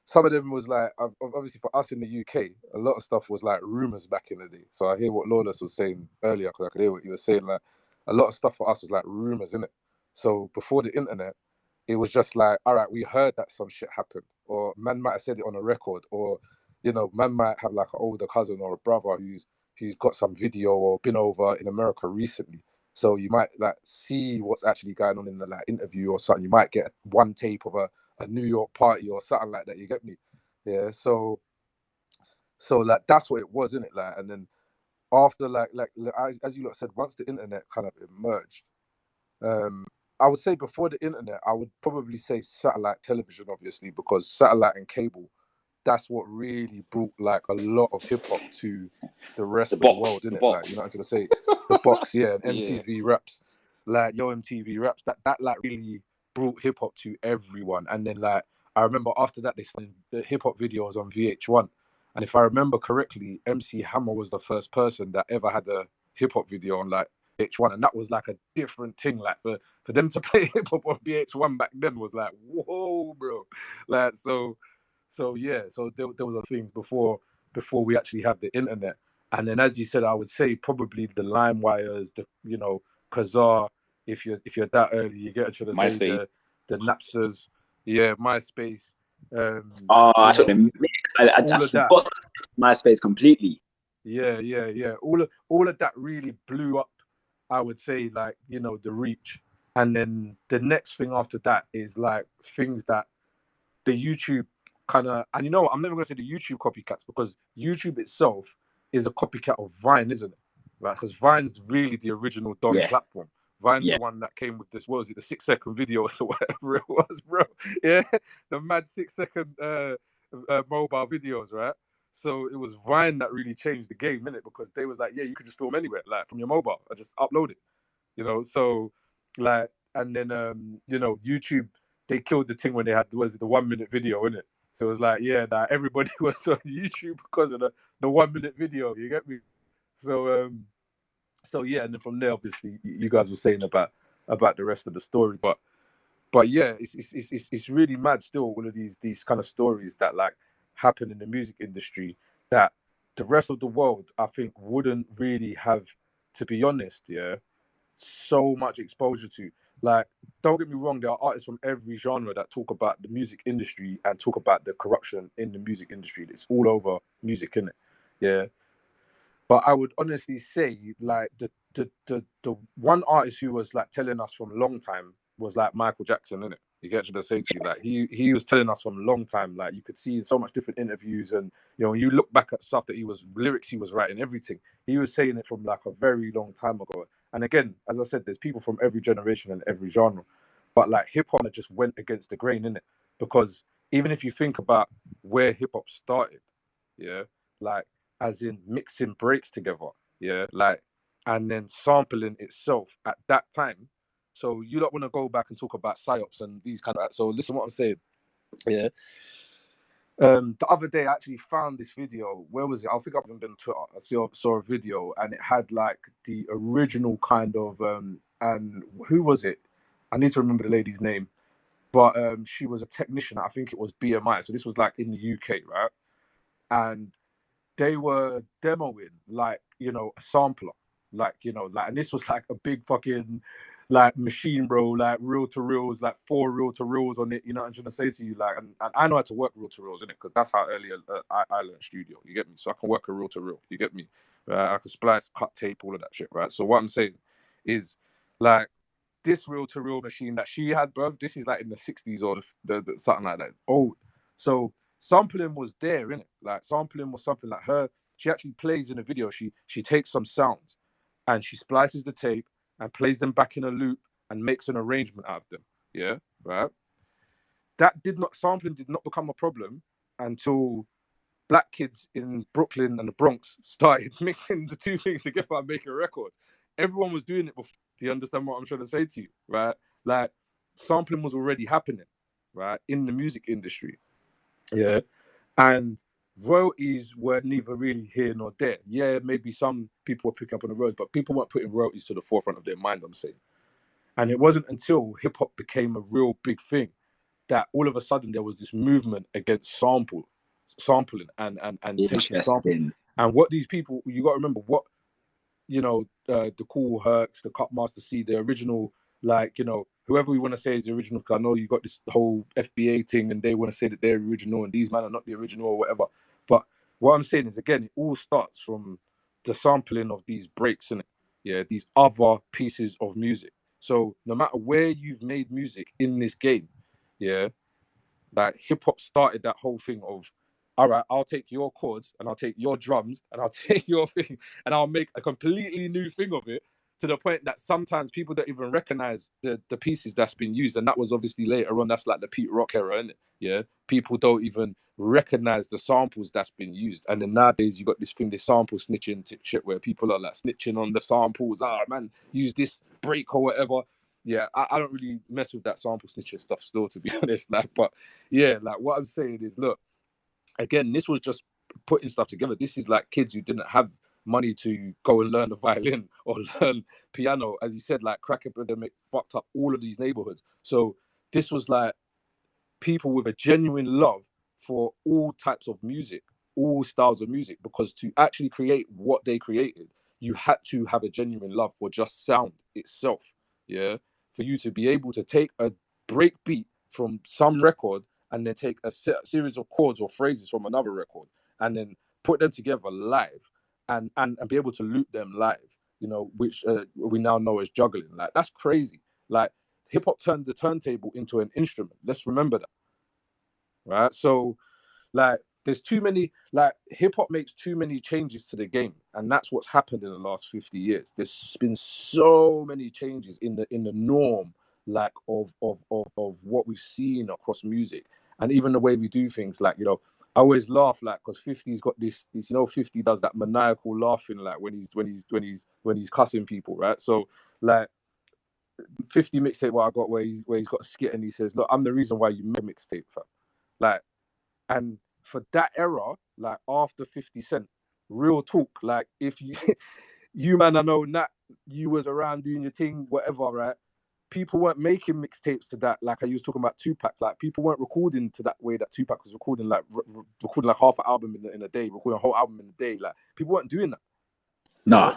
some of them was like obviously for us in the UK, a lot of stuff was like rumors back in the day. So I hear what Lawless was saying earlier, because I could hear what he was saying. Like a lot of stuff for us was like rumors, innit? So before the internet, it was just like, all right, we heard that some shit happened, or man might have said it on a record, or man might have like an older cousin or a brother who's got some video or been over in America recently. So you might like see what's actually going on in the like interview or something. You might get one tape of a New York party or something like that. You get me? Yeah. So like that's what it was, isn't it? Like, and then after as you lot said, once the internet kind of emerged, um, I would say before the internet, I would probably say satellite television, obviously, because satellite and cable, that's what really brought like a lot of hip hop to the The rest of the world, box, the innit? Like, you know box. what I'm gonna say? The box, yeah, and Yeah. MTV raps, like Yo MTV raps, that like really brought hip hop to everyone. And then like I remember after that they started the hip hop videos on VH1. And if I remember correctly, MC Hammer was the first person that ever had a hip hop video on like VH1, and that was like a different thing. Like for them to play hip hop on VH1 back then was like, whoa, bro. Like so yeah, so there was a thing before we actually had the internet. And then as you said, I would say probably the Lime Wires, the Kazaa, if you're that early, you get to say MySpace. the Napsters, yeah, MySpace, Oh, I you took know, them. I all of that. forgot MySpace completely. Yeah. All of that really blew up, I would say, like, the reach. And then the next thing after that is like things that the YouTube kind of, and I'm never gonna say the YouTube copycats, because YouTube itself is a copycat of Vine, isn't it? Right? Because Vine's really the original Don Yeah, platform. Vine's yeah. the one that came with this, what was it, the 6 second videos or whatever it was, bro. Yeah, the mad 6 second mobile videos, right? So it was Vine that really changed the game, innit? Because they was like, yeah, you could just film anywhere, like from your mobile, and just upload it. So like, and then YouTube, they killed the thing when they had, was it the 1 minute video, innit? So it was like, yeah, that everybody was on YouTube because of the 1 minute video, you get me? So yeah, and then from there, obviously, you guys were saying about the rest of the story, but yeah, it's really mad still, all of these kind of stories that like happen in the music industry that the rest of the world, I think, wouldn't really have, to be honest, yeah, so much exposure to. Like, don't get me wrong, there are artists from every genre that talk about the music industry and talk about the corruption in the music industry. It's all over music, innit? Yeah. But I would honestly say, like, the one artist who was like telling us from a long time was like Michael Jackson, innit? You get to say to you, like, he was telling us from a long time, like, you could see in so much different interviews, and when you look back at stuff that lyrics he was writing, everything, he was saying it from like a very long time ago. And again, as I said, there's people from every generation and every genre, but like hip hop just went against the grain, innit? Because even if you think about where hip hop started, yeah, like, as in mixing breaks together, yeah, like, and then sampling itself at that time. So you don't want to go back and talk about psyops and these kind of. So listen, what I'm saying, yeah. The other day, I actually found this video. Where was it? I think I've even been on Twitter. I saw a video, and it had like the original kind of and who was it? I need to remember the lady's name, but she was a technician. I think it was BMI. So this was like in the UK, right? And they were demoing like, you know, a sampler, like, you know, like, and this was like a big fucking like machine, bro, like reel to reels, like 4 reel to reels on it. You know what I'm trying to say to you? Like, and I know how to work reel to reels in it, because that's how early I learned studio. You get me? So I can work a reel to reel. You get me? I can splice, cut tape, all of that shit, right? So what I'm saying is, like, this reel to reel machine that she had, bro, this is like in the 60s or the something like that. Old. So sampling was there, innit? Like sampling was something like her. She actually plays in a video. She takes some sounds and she splices the tape and plays them back in a loop and makes an arrangement out of them. Yeah, right. That did not sampling did not become a problem until black kids in Brooklyn and the Bronx started mixing the two things together and making records. Everyone was doing it before. Do you understand what I'm trying to say to you? Right? Like sampling was already happening, right, in the music industry. Yeah. And royalties were neither really here nor there. Yeah, maybe some people were picking up on the roads, but people weren't putting royalties to the forefront of their mind, I'm saying. And it wasn't until hip hop became a real big thing that all of a sudden there was this movement against sampling and taking samples. Interesting. And what these people, you got to remember what, you know, the Cool Hercs, the Cut Master C, the original, like, you know, whoever we want to say is the original, because I know you got this whole FBA thing and they want to say that they're original and these men are not the original or whatever. But what I'm saying is, again, it all starts from the sampling of these breaks, and yeah, these other pieces of music. So no matter where you've made music in this game, yeah, like hip hop started that whole thing of, all right, I'll take your chords and I'll take your drums and I'll take your thing and I'll make a completely new thing of it, to the point that sometimes people don't even recognize the pieces that's been used. And that was obviously later on. That's like the Pete Rock era, isn't it? Yeah. People don't even recognize the samples that's been used. And then nowadays you got this thing, this sample snitching shit, where people are like snitching on the samples. Ah, man, use this break or whatever. Yeah, I don't really mess with that sample snitching stuff still, to be honest. Like, but yeah, like what I'm saying is, look, again, this was just putting stuff together. This is like kids who didn't have money to go and learn the violin or learn piano. As you said, like crack epidemic fucked up all of these neighborhoods. So this was like people with a genuine love for all types of music, all styles of music, because to actually create what they created, you had to have a genuine love for just sound itself. Yeah. For you to be able to take a break beat from some record and then take a series of chords or phrases from another record and then put them together live and be able to loop them live, you know, which we now know as juggling. Like, that's crazy. Like, hip hop turned the turntable into an instrument. Let's remember that, right? So, like, there's too many, like, hip hop makes too many changes to the game, and that's what's happened in the last 50 years. There's been so many changes in the norm, like of what we've seen across music, and even the way we do things. Like, you know, I always laugh, like, because 50's got this, you know, 50 does that maniacal laughing, like when he's cussing people, right? So, like, 50 mixtape what I got, where he's got a skit and he says, "Look, I'm the reason why you made a mixtape, fam." Like, and for that era, like after 50 Cent, real talk, like, if you you man, I know that you was around doing your thing, whatever, right? People weren't making mixtapes to that, like I was talking about Tupac. Like, people weren't recording to that way that Tupac was recording, like recording like half an album in a day, recording a whole album in a day. Like, people weren't doing that. Nah.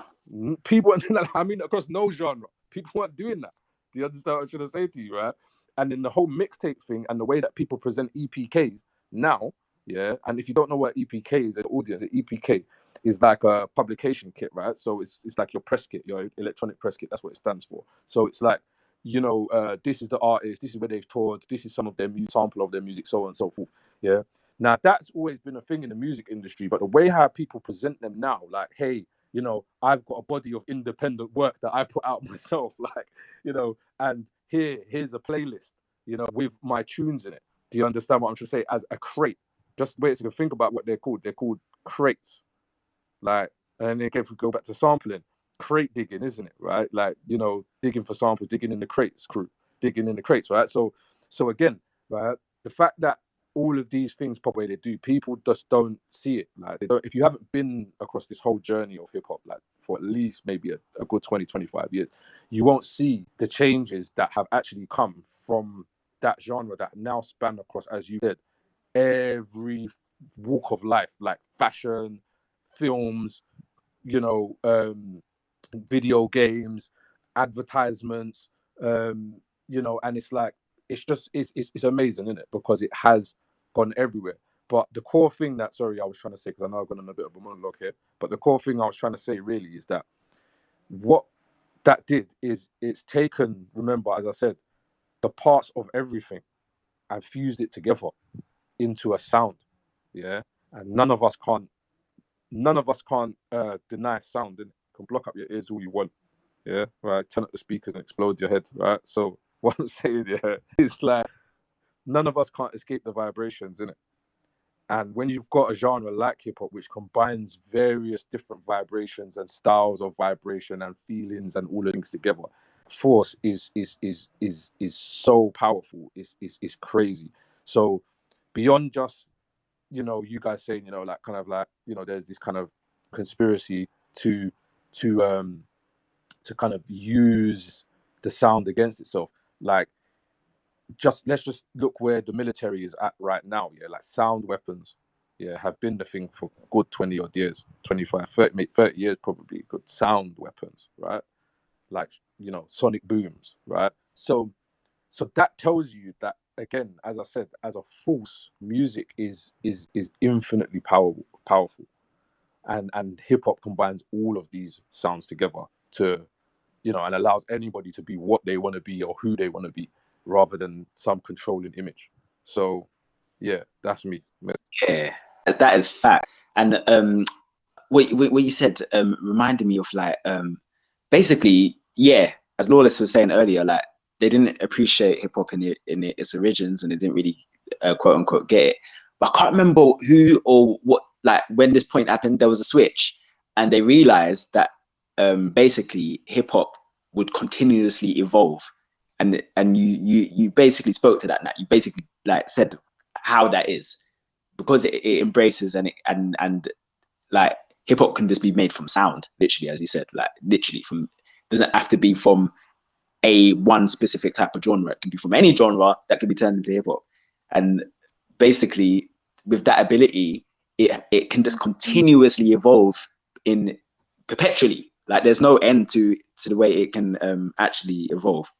People weren't doing that. I mean, across no genre, people weren't doing that. Do you understand what I'm trying to say to you, right? And then the whole mixtape thing and the way that people present EPKs now, yeah. And if you don't know what EPK is, an audience, the EPK is like a publication kit, right? So it's like your press kit, your electronic press kit. That's what it stands for. So it's like, you know, this is the artist, this is where they've toured, this is some of their sample of their music, so on and so forth. Yeah. Now, that's always been a thing in the music industry, but the way how people present them now, like, hey, you know, I've got a body of independent work that I put out myself, like, you know, and here's a playlist, you know, with my tunes in it. Do you understand what I'm trying to say? As a crate, just wait to think about what they're called. They're called crates, like, and then if we go back to sampling, crate digging, isn't it? Right, like, you know, digging for samples, digging in the crates, digging in the crates, right? So again, right, the fact that all of these things pop way they do, people just don't see it. Like, they don't, if you haven't been across this whole journey of hip hop, like for at least maybe a good 20, 25 years, you won't see the changes that have actually come from that genre that now span across, as you said, every walk of life, like fashion, films, you know, video games, advertisements, you know, and it's like, it's just, it's amazing, isn't it? Because it has gone everywhere. But the core thing that, sorry, I was trying to say, because I know I've gone on a bit of a monologue here, but the core thing I was trying to say really is that what that did is it's taken, remember, as I said, the parts of everything and fused it together into a sound. Yeah. And none of us can't deny sound, and can block up your ears all you want. Yeah, right. Turn up the speakers and explode your head. Right. So what I'm saying, yeah, is like none of us can't escape the vibrations in it. And when you've got a genre like hip hop, which combines various different vibrations and styles of vibration and feelings and all the things together, force is so powerful. Is crazy. So beyond just, you know, you guys saying, you know, like kind of like, you know, there's this kind of conspiracy to to um to kind of use the sound against itself. Like, just let's just look where the military is at right now. Yeah, like sound weapons, yeah, have been the thing for good 20 odd years, 25, 30, maybe 30 years probably. Good sound weapons, right? Like, you know, sonic booms, right? So that tells you that, again, as I said, as a force, music is infinitely powerful, and hip hop combines all of these sounds together to, you know, and allows anybody to be what they want to be or who they want to be, rather than some controlling image. So yeah, that's me. Yeah, that is fact. And what you said reminded me of like basically, yeah, as Lawless was saying earlier, like they didn't appreciate hip hop in its origins, and they didn't really quote unquote get it. But I can't remember who or what. Like when this point happened, there was a switch, and they realized that basically hip hop would continuously evolve, and you basically spoke to that. Now you basically like said how that is, because it embraces and like hip hop can just be made from sound, literally, as you said, like literally from, doesn't have to be from a one specific type of genre. It can be from any genre that can be turned into hip hop. And basically, with that ability, it can just continuously evolve in perpetually. Like there's no end to the way it can actually evolve.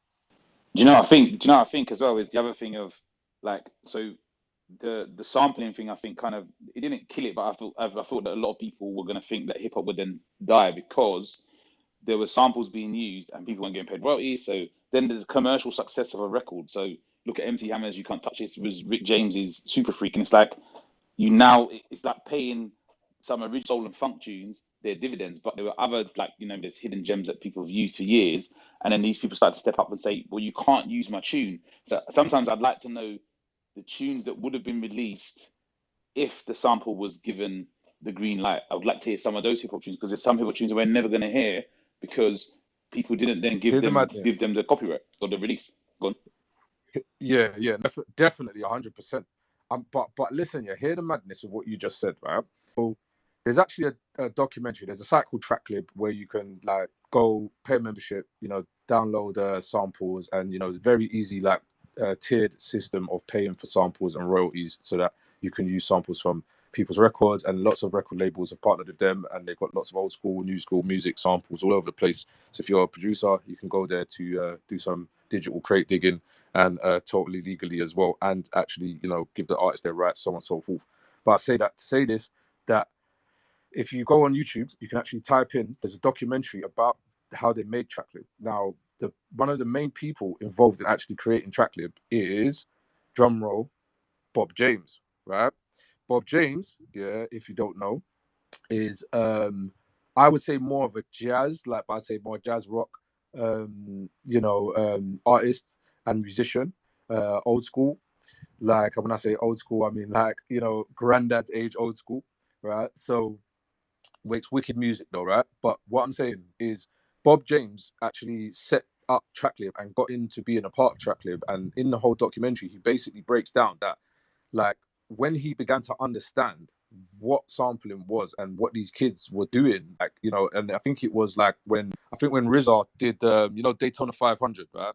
Do you know what I think? Do you know what I think as well is the other thing of like, so the sampling thing, I think kind of, it didn't kill it, but I thought that a lot of people were going to think that hip hop would then die because there were samples being used and people weren't getting paid royalties. So then the commercial success of a record. So look at MC Hammer's "You Can't Touch It" was Rick James's "Super Freak," and it's like it's like paying some original soul and funk tunes their dividends, but there were other, like, you know, there's hidden gems that people have used for years, and then these people start to step up and say, well, you can't use my tune. So sometimes I'd like to know the tunes that would have been released if the sample was given the green light. I would like to hear some of those hip hop tunes, because there's some hip hop tunes that we're never going to hear because people didn't then Hear the give madness. them the copyright or the release. Go on. Yeah, definitely 100%. But listen, yeah, hear the madness of what you just said, right? So there's actually a documentary. There's a site called Tracklib where you can like go pay a membership, you know, download samples, and you know, very easy like tiered system of paying for samples and royalties, so that you can use samples from people's records, and lots of record labels have partnered with them, and they've got lots of old school, new school music samples all over the place. So if you're a producer, you can go there to do some digital crate digging, and totally legally as well, and actually, you know, give the artist their rights, so on and so forth. But I say that to say this, that if you go on YouTube, you can actually type in, there's a documentary about how they made Tracklib. Now, one of the main people involved in actually creating Tracklib is, drum roll, Bob James, right? Bob James, yeah, if you don't know, is I would say more of a jazz, like I'd say more jazz rock, artist and musician, old school. Like when I say old school, I mean like, you know, granddad's age old school, right? So makes wicked music though, right? But what I'm saying is Bob James actually set up Tracklib and got into being a part of Tracklib, and in the whole documentary, he basically breaks down that, like when he began to understand what sampling was and what these kids were doing, like, you know, and I think it was like when RZA did you know, Daytona 500, right?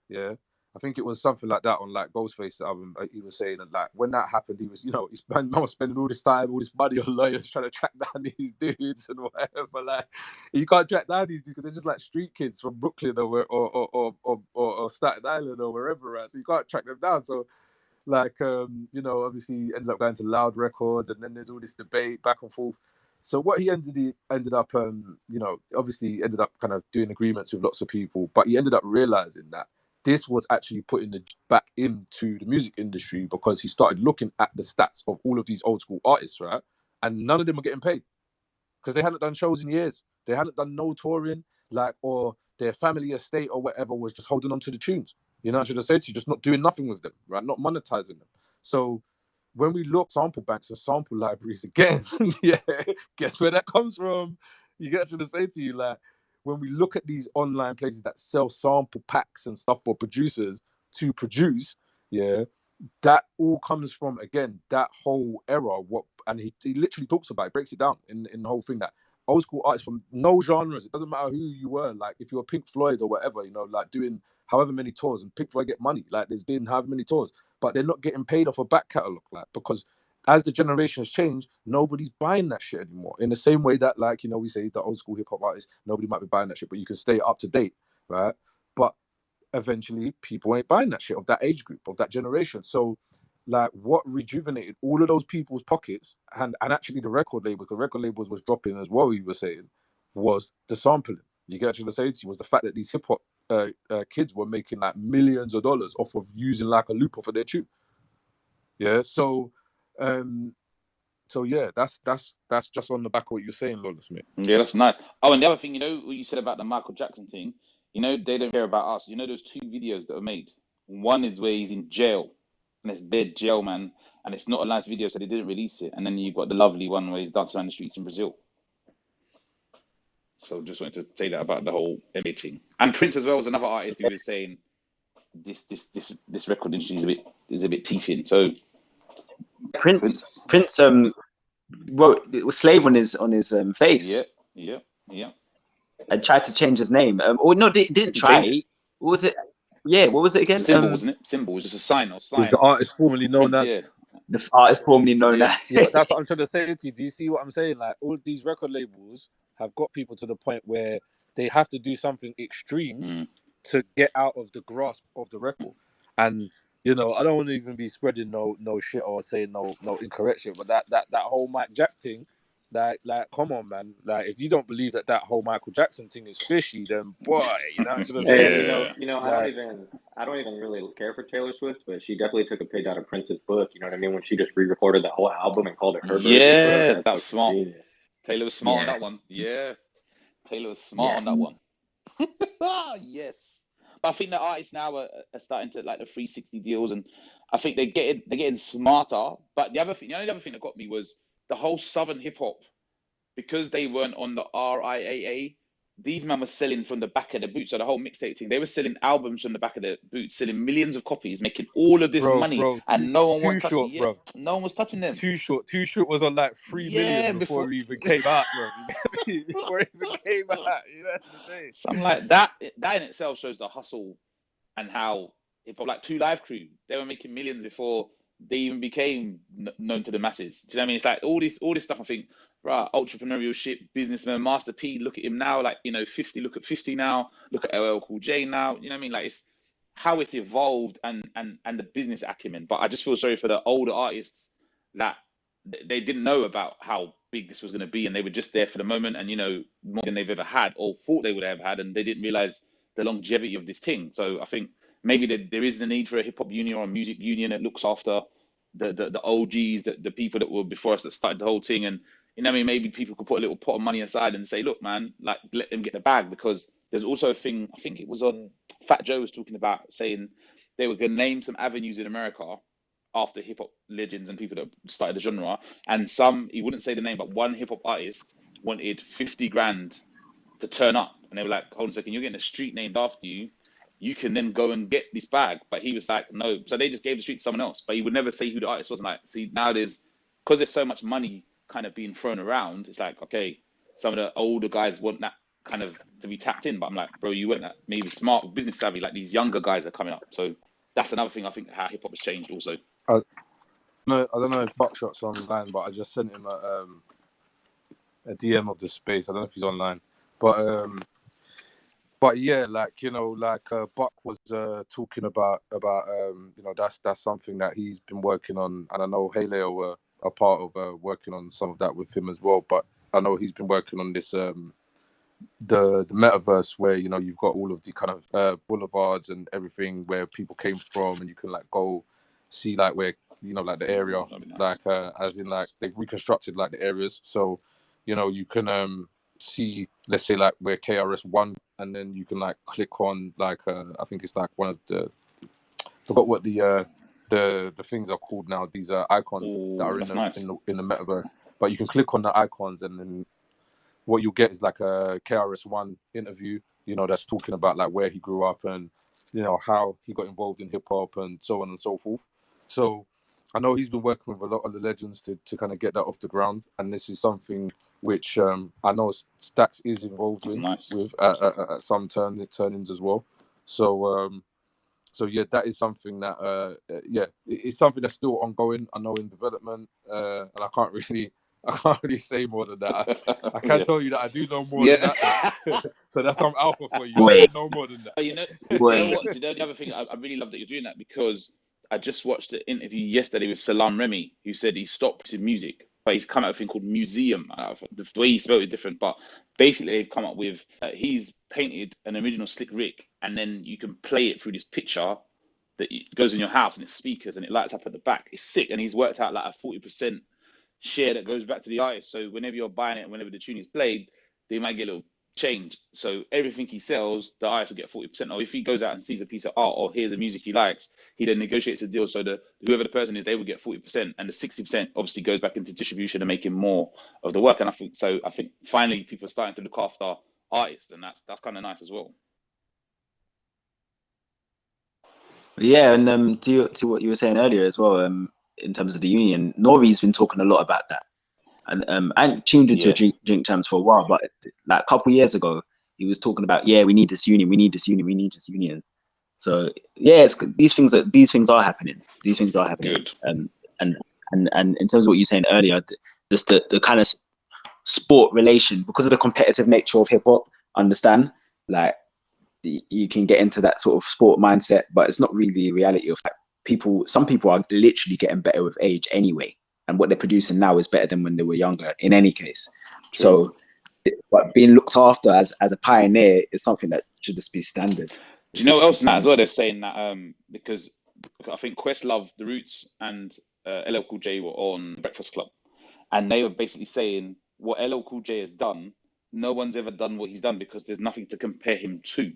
Yeah, I think it was something like that on like Ghostface's album. He was saying that like when that happened, he was, you know, man was spending all this time, all this money on lawyers trying to track down these dudes and whatever. Like, you can't track down these dudes because they're just like street kids from Brooklyn or Staten Island or wherever, right? So you can't track them down. So like, you know, obviously he ended up going to Loud Records, and then there's all this debate back and forth. So what he ended up, you know, obviously ended up kind of doing agreements with lots of people, but he ended up realizing that this was actually putting the back into the music industry, because he started looking at the stats of all of these old school artists, right? And none of them were getting paid because they hadn't done shows in years. They hadn't done no touring, like, or their family estate or whatever was just holding on to the tunes. You know, I should have said to you, just not doing nothing with them, right? Not monetizing them. So when we look sample banks and sample libraries again, yeah, guess where that comes from? You get to say to you, like, when we look at these online places that sell sample packs and stuff for producers to produce, yeah, that all comes from, again, that whole era. What, and he literally talks about it, breaks it down in the whole thing, that old school artists from no genres, it doesn't matter who you were, like if you were Pink Floyd or whatever, you know, like doing however many tours, and Pink Floyd get money, like there's been however many tours, but they're not getting paid off a back catalogue, like, because as the generations change, nobody's buying that shit anymore. In the same way that, like, you know, we say the old school hip hop artists, nobody might be buying that shit, but you can stay up to date, right? But eventually people ain't buying that shit of that age group, of that generation. So like what rejuvenated all of those people's pockets, and actually the record labels, the record labels was dropping as well, you were saying, was the sampling. You get to say, was the fact that these hip hop kids were making like millions of dollars off of using like a loop off of their tune. Yeah, so yeah, that's just on the back of what you're saying, Lawless, mate. Yeah, that's nice. Oh, and the other thing, you know, what you said about the Michael Jackson thing, you know, they don't care about us. You know, those two videos that were made. One is where he's in jail, and it's dead jail, man, and it's not a nice video, so they didn't release it. And then you've got the lovely one where he's dancing around the streets in Brazil. So just wanted to say that about the whole MA thing. And Prince as well was another artist who was saying this record industry is a bit teething. So Prince wrote slave on his face. Yeah. And tried to change his name. Or no, they didn't try. What was it? Yeah, what was it again? Symbol, wasn't it? Symbol was just a sign or sign. It was the artist formerly known as. Yeah. The artist formerly known as. Yeah, but that's what I'm trying to say to you. Do you see what I'm saying? Like, all these record labels have got people to the point where they have to do something extreme to get out of the grasp of the record. And you know, I don't want to even be spreading no shit or saying no incorrect shit, but that whole Mike Jack thing, like come on, man. Like, if you don't believe that whole Michael Jackson thing is fishy, then boy, you know what I'm trying to say? You know, I don't even really care for Taylor Swift, but she definitely took a page out of Prince's book. You know what I mean? When she just re-recorded the whole album and called it her version. Yeah, that's smart. Genius. Taylor was smart on that one. Yeah, Taylor was smart on that one. Yes. But I think the artists now are starting to like the 360 deals, and I think they're getting smarter. But the only other thing that got me was the whole Southern hip hop, because they weren't on the RIAA. These men were selling from the back of the boot. So the whole mixtape thing, they were selling albums from the back of the boot, selling millions of copies, making all of this money, and no one was touching it. Bro. No one was touching them. Too Short was on like 3 million before he even came out, bro. Before he even came out, you know what I'm saying? Something like that. That in itself shows the hustle and how hip hop, like 2 Live Crew, they were making millions before they even became known to the masses. Do you know what I mean? It's like all this stuff. I think, right, entrepreneurship, businessman, Master P. Look at him now, like, you know, 50. Look at 50 now. Look at LL Cool J now. You know what I mean? Like, it's how it's evolved and the business acumen. But I just feel sorry for the older artists that they didn't know about how big this was going to be, and they were just there for the moment, and, you know, more than they've ever had or thought they would have had, and they didn't realize the longevity of this thing. So I think maybe there is the need for a hip hop union or a music union that looks after the OGs, the people that were before us that started the whole thing. And, you know what I mean, maybe people could put a little pot of money aside and say, look, man, like, let them get the bag. Because there's also a thing, I think it was on Fat Joe was talking about, saying they were going to name some avenues in America after hip hop legends and people that started the genre. And he wouldn't say the name, but one hip hop artist wanted 50 grand to turn up. And they were like, hold on a second, you're getting a street named after you, you can then go and get this bag. But he was like, no. So they just gave the street to someone else. But he would never say who the artist was. And like, see, now because there's so much money kind of being thrown around, it's like, okay, some of the older guys want that kind of to be tapped in. But I'm like, bro, you want that maybe smart business savvy, like these younger guys are coming up. So that's another thing I think how hip hop has changed also. I don't know if Buckshot's online, but I just sent him a DM of the space. I don't know if he's online, but yeah, like, you know, like Buck was talking about you know, that's something that he's been working on, and I know Haleo were a part of working on some of that with him as well. But I know he's been working on this the metaverse, where, you know, you've got all of the kind of boulevards and everything where people came from, and you can like go see like where, you know, like the area, like as in like they've reconstructed like the areas, so, you know, you can see, let's say, like where KRS-One, and then you can like click on like I think it's like one of the, forgot what the things are called now, these icons that are in the metaverse, but you can click on the icons, and then what you'll get is like a KRS-One interview, you know, that's talking about like where he grew up, and, you know, how he got involved in hip hop and so on and so forth. So I know he's been working with a lot of the legends to kind of get that off the ground, and this is something which I know Stax is involved with at some turn-ins as well. So so yeah, that is something that it's something that's still ongoing, I know, in development, and I can't really say more than that. I can tell you that I do know more than that. So that's some alpha for you. I know more than that. You know what? Do you know the other thing? I really love that you're doing that, because I just watched the interview yesterday with Salam Remy, who said he stopped his music, but he's come out with a thing called Museum. The way he spelled it is different, but basically they've come up with he's painted an original Slick Rick, and then you can play it through this picture that goes in your house, and it's speakers, and it lights up at the back. It's sick, and he's worked out like a 40% share that goes back to the artist. So whenever you're buying it, whenever the tune is played, they might get a little change. So everything he sells, the artist will get 40%. Or if he goes out and sees a piece of art or hears a music he likes, he then negotiates a deal. So whoever the person is, they will get 40%, and the 60% obviously goes back into distribution and making more of the work. And I think finally people are starting to look after artists, and that's kind of nice as well. Yeah, and to what you were saying earlier as well, in terms of the union, Nori's been talking a lot about that, and I hadn't tuned into Drink Champs for a while, but like a couple of years ago, he was talking about, we need this union, we need this union, we need this union. So yeah, these things are happening. These things are happening. Good. And in terms of what you were saying earlier, just the kind of sport relation, because of the competitive nature of hip hop, understand, like, you can get into that sort of sport mindset, but it's not really the reality of that. Some people are literally getting better with age anyway, and what they're producing now is better than when they were younger in any case. True. So but being looked after as a pioneer is something that should just be standard. Do you know what else in that as well? They're saying that because I think Questlove, The Roots, and LL Cool J were on Breakfast Club, and they were basically saying what LL Cool J has done, no one's ever done what he's done, because there's nothing to compare him to.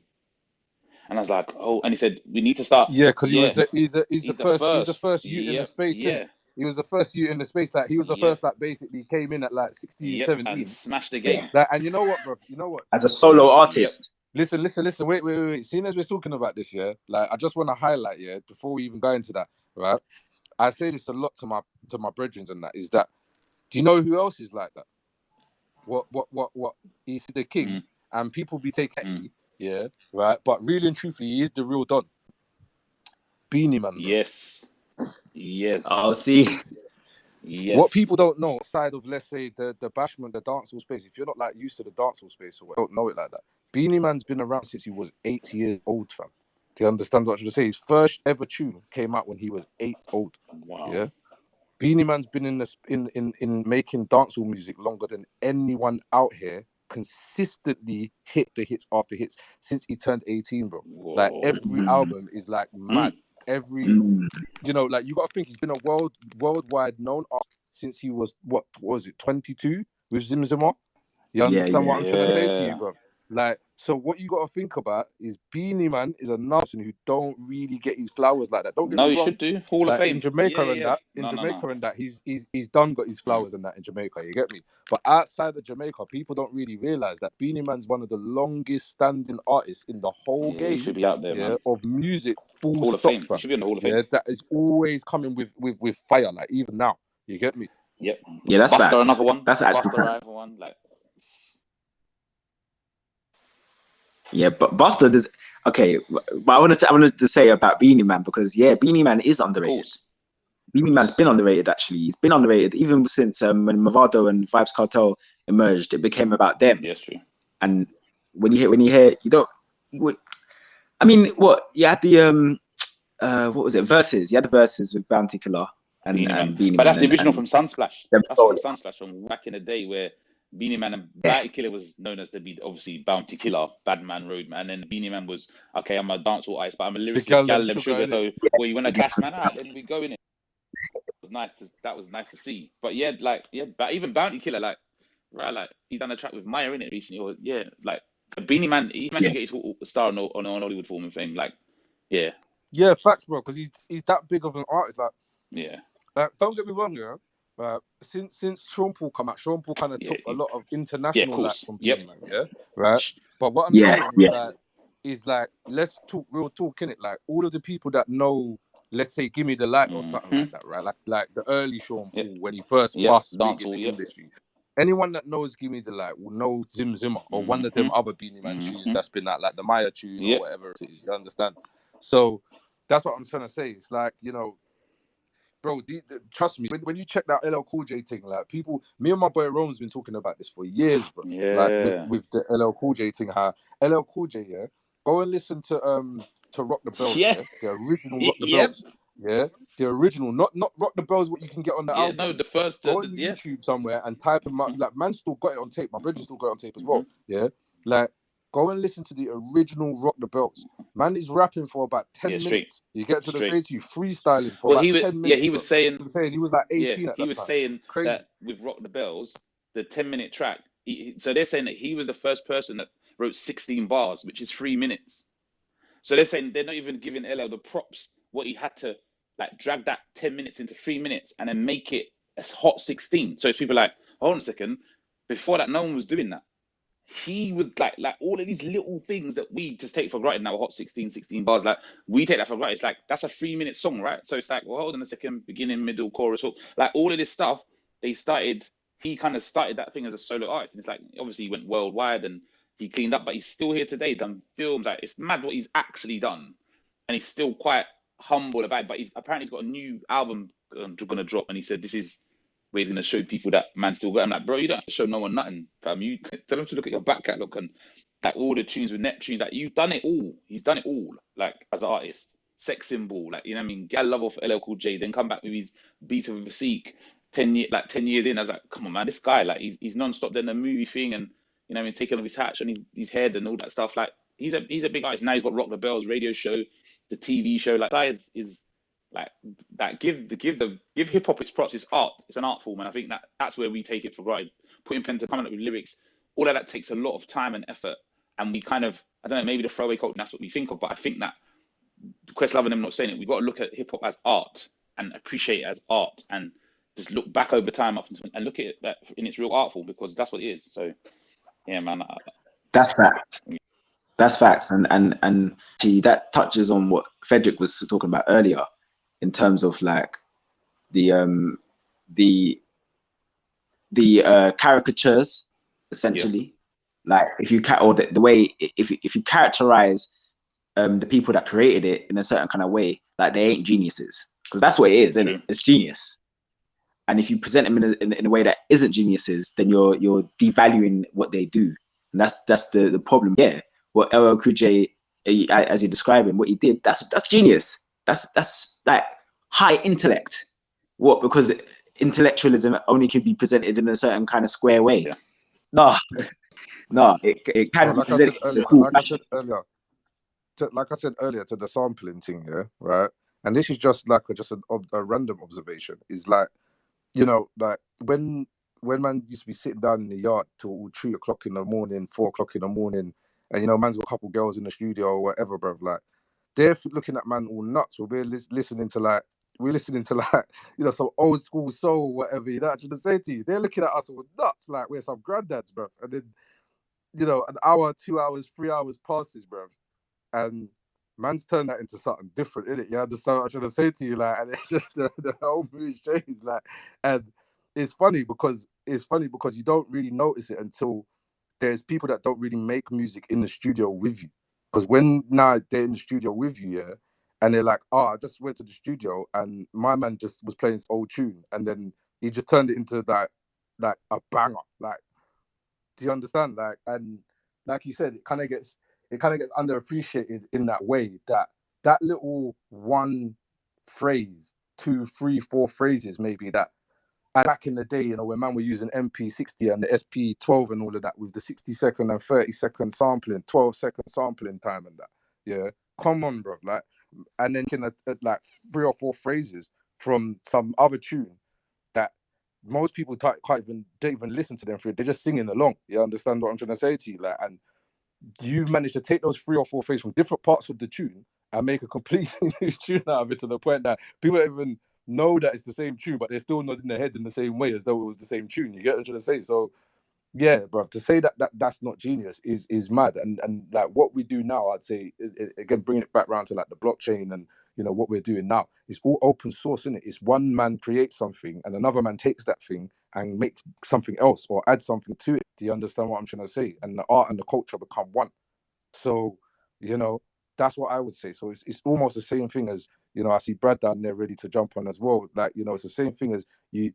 And I was like, oh, and he said, we need to start. Yeah, because he's the first youth in the space. Yeah. He was the first youth in the space. Like, he was the first, like, basically came in at like 16, 17. And smashed the game. Like, and you know what, bro? You know what? As a solo artist. Listen. Wait. Seeing as we're talking about this, like, I just want to highlight, before we even go into that, right? I say this a lot to my brethren, and that is that, do you know who else is like that? What? He's the king, and people be taking right? But really and truthfully, he is the real Don. Beanie Man. Bro. Yes. I'll see. Yes. What people don't know, outside of, let's say, the bashment, the dancehall space, if you're not like used to the dancehall space, or don't know it like that, Beanie Man's been around since he was 8 years old, fam. Do you understand what I'm trying to say? His first ever tune came out when he was 8 old. Wow. Yeah. Beanie Man's been in making dancehall music longer than anyone out here. Consistently hit the hits after hits since he turned 18, bro. Whoa. Like, every album is like mad. Every, you know, like, you got to think he's been a worldwide known artist since he was, what was it, 22 with Zim Zimmer? You understand what I'm trying to say to you, bro? Like, so what you got to think about is Beanie Man is another person who don't really get his flowers like that. Don't get No, me you wrong. should do Hall of Like in Fame. Jamaica and Yeah. that, No. he's done got his flowers and that in Jamaica. You get me? But outside of Jamaica, people don't really realize that Beanie Man's one of the longest standing artists in the whole Yeah, he game. should be out there, man. Of music, full Hall of stop, Fame. He fam. should be on the Hall of Fame. Yeah, that is always coming with fire. Like even now, you get me? Yep. Yeah, that's Buster, facts. another one. That's actually Buster, another one. Like, yeah, but Buster does okay. But I wanted to say about Beanie Man because yeah, Beanie Man is of underrated. course. Beanie Man's been underrated actually. He's been underrated even since when Mavado and Vibes Cartel emerged. It became about them. Yeah, it's true. And when you hear, you don't. I mean, what you had the what was it? Verses. You had the verses with Bounty Killer and Beanie Man. Beanie But Man. that's the original from Sunsplash. them That's stole from it. Sunsplash from back in the day where Beanie Man and Yeah. Bounty Killer was known as to be obviously Bounty Killer, Bad Man, Road Man, and then Beanie Man was okay. I'm a dancehall artist, but I'm a lyricist, gal them sugar. So, well, you want to clash, man? Alright, then we go in it. That was nice to see. But yeah, like but even Bounty Killer, like right, like he done a track with Maya in it recently. Or yeah, like Beanie Man, he managed to get his star on Hollywood Forum and Fame. Like, yeah, Yeah, facts, bro. Because he's that big of an artist. yeah. Like, don't get me wrong, yeah. Since Sean Paul come out, Sean Paul kind of took a lot of international course. lights from Yep. Beanie Man, yeah, right. But what I'm Yeah, saying is like, let's talk real talk, innit? Like all of the people that know, let's say, Give Me the Light or something like that, right? Like the early Sean Paul when he first bust big in the industry. Anyone that knows Give Me the Light will know Zim Zimmer or one of them other Beanie Man tunes that's been like the Maya tune or whatever it is. You understand? So that's what I'm trying to say. It's like, bro, trust me, when you check that LL Cool J thing, like people, me and my boy Rome's been talking about this for years, bro. Like with the LL Cool J thing, how LL Cool J, go and listen to Rock the Bells, the original Rock the Bells, the original, not Rock the Bells, what you can get on the album. No, the first. Go on YouTube somewhere and type him up. Like man, still got it on tape. My brother still got it on tape as well. Yeah, like go and listen to the original Rock the Bells. Man is rapping for about 10 minutes. You get to the say to you, freestyling for about 10 minutes. Yeah, he was saying he was like 18 at that time. He was saying crazy. that with Rock the Bells, the 10-minute track. So they're saying that he was the first person that wrote 16 bars, which is 3 minutes. So they're saying they're not even giving LL the props what he had to like drag that 10 minutes into 3 minutes and then make it a hot 16. So it's people like, hold on a second, before that, no one was doing that. He was like all of these little things that we just take for granted now, hot 16 bars, like we take that for granted. It's like that's a 3-minute song, right? So it's like, well, hold on a second, beginning, middle, chorus, like all of this stuff. He kind of started that thing as a solo artist, and it's like obviously he went worldwide and he cleaned up, but he's still here today, done films. Like it's mad what he's actually done, and he's still quite humble about it. But he's got a new album gonna drop, and he said this is where he's gonna show people that man still got. I'm like, bro, you don't have to show no one nothing, fam. You tell them to look at your back catalogue and like all the tunes with Neptunes. Like you've done it all. He's done it all. Like as an artist, sex symbol. Like you know what I mean. Get a love off LL Cool J, then come back with his Beats of a Seek. 10 years in, I was like, come on, man, this guy, like he's non-stop doing the movie thing, and you know what I mean, taking off his hat and his head and all that stuff. Like he's a big artist. Now he's got Rock the Bells radio show, the TV show. Like guy is like that. Give hip hop its props. It's art. It's an art form, and I think that's where we take it for granted. Putting pen to coming up with lyrics, all of that takes a lot of time and effort, and we kind of, I don't know, maybe the throwaway culture, that's what we think of, but I think that Questlove and them not saying it. We've got to look at hip hop as art and appreciate it as art, and just look back over time up and look at it in its real art form, because that's what it is. So yeah, man. That's fact. That's facts, and gee, that touches on what Frederick was talking about earlier, in terms of like the caricatures, essentially. Like if you or the way if you characterize the people that created it in a certain kind of way, like they ain't geniuses, because that's what it is, isn't it? It's genius. And if you present them in a way that isn't geniuses, then you're devaluing what they do, and that's the problem. Yeah, what LL Cool J, as you're describing, what he did, that's genius. That's like high intellect. What? Because intellectualism only can be presented in a certain kind of square way. Yeah. No, it can be presented in a cool fashion. Like I said earlier, to the sampling thing, yeah, right. And this is just a random observation. Is like, like when when man used to be sitting down in the yard till 3 o'clock in the morning, 4 o'clock in the morning, and man's got a couple girls in the studio or whatever, bruv. Like they're looking at man all nuts. We're listening to like some old school soul, whatever. You know what I'm trying to say to you? They're looking at us all nuts, like we're some granddads, bruv. And then an hour, 2 hours, 3 hours passes, bruv, and man's turned that into something different, innit? You understand what I'm trying to say to you? Like, and it's just the whole mood's changed. Like, and it's funny because you don't really notice it until there's people that don't really make music in the studio with you. Because when now they're in the studio with you, yeah, and they're like, I just went to the studio and my man just was playing this old tune, and then he just turned it into like a banger. Like, do you understand? Like, and like you said, it kind of gets underappreciated in that way, that little one phrase, 2, 3, 4 phrases maybe that. And back in the day, when man were using MP60 and the SP12 and all of that with the 60-second and 30-second sampling, 12-second sampling time and that, yeah, come on, bro. Like, and then like 3 or 4 phrases from some other tune that most people don't even listen to them for it. They're just singing along. You understand what I'm trying to say to you? Like, and you've managed to take those 3 or 4 phrases from different parts of the tune and make a completely new tune out of it, to the point that people don't even know that it's the same tune, but they're still nodding their heads in the same way as though it was the same tune. You get what I'm trying to say? So yeah, bro, to say that's not genius is mad. And like what we do now, I'd say, again, bringing it back around to like the blockchain and what we're doing now, it's all open source, isn't it? It's one man creates something and another man takes that thing and makes something else or adds something to it. Do you understand what I'm trying to say? And the art and the culture become one. So, that's what I would say. So it's almost the same thing as, I see Brad down there ready to jump on as well. Like, it's the same thing as you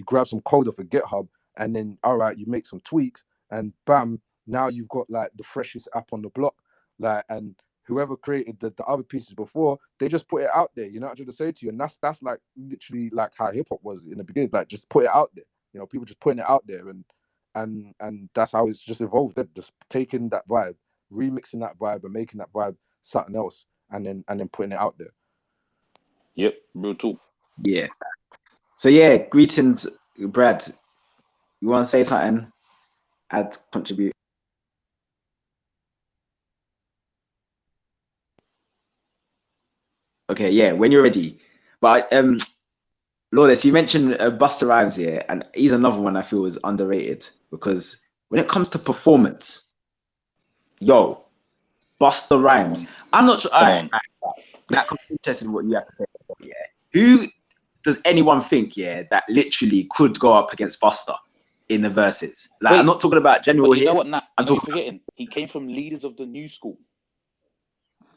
grab some code off of GitHub and then, all right, you make some tweaks and bam, now you've got like the freshest app on the block. Like, and whoever created the other pieces before, they just put it out there. You know what I'm trying to say to you? And that's like literally like how hip hop was in the beginning. Like, just put it out there. People just putting it out there, and that's how it's just evolved. They're just taking that vibe, remixing that vibe, and making that vibe something else, and then putting it out there. Yep, real talk. Yeah. So yeah, greetings, Brad. You want to say something? Add, contribute. Okay, yeah, when you're ready. But Lawless, you mentioned Busta Rhymes here, and he's another one I feel is underrated because when it comes to performance, yo, Busta Rhymes. I'm not sure. I'm interested in what you have to say. Yeah, who does anyone think? Yeah, that literally could go up against Busta in the verses? Like, wait, I'm not talking about general. But you know what, Nat? I'm talking forgetting. He came from Leaders of the New School.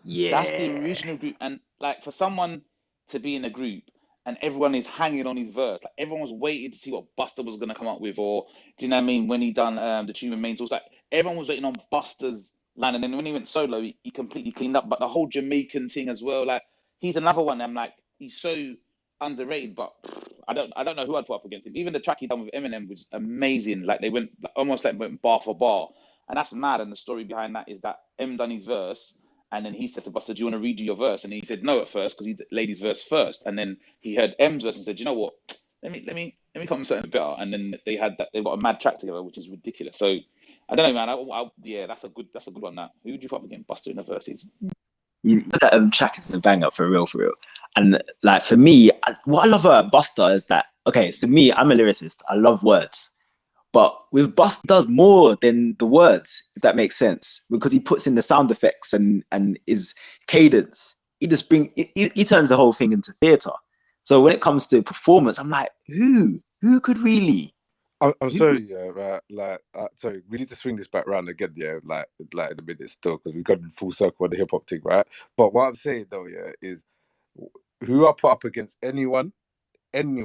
Yeah, that's the original group, and like for someone to be in a group and everyone is hanging on his verse, like everyone was waiting to see what Busta was gonna come up with, or do you know what I mean? When he done the tune with Main Source, like everyone was waiting on Busta's line, and then when he went solo, he completely cleaned up. But the whole Jamaican thing as well, like he's another one. I'm like, he's so underrated, but I don't know who I'd put up against him. Even the track he done with Eminem was amazing. Like they went almost like went bar for bar, and that's mad. And the story behind that is that M done his verse. And then he said to Busta, do you want to redo your verse? And he said no at first because he laid his verse first. And then he heard M's verse and said, you know what? Let me come with something better. And then they got a mad track together, which is ridiculous. So I don't know, man. Yeah, that's a good one. That who would you put up against Busta in the verses? That track is a banger for real. And like for me, what I love about Busta is that, okay, so me, I'm a lyricist. I love words. But with Busta, he does more than the words, if that makes sense, because he puts in the sound effects and his cadence. He just he turns the whole thing into theater. So when it comes to performance, I'm like, who could really? I'm sorry, yeah, right. Sorry, we need to swing this back around again, yeah, like in a minute still, because we got in full circle on the hip hop thing, right? But what I'm saying though, yeah, is who I put up against anyone, and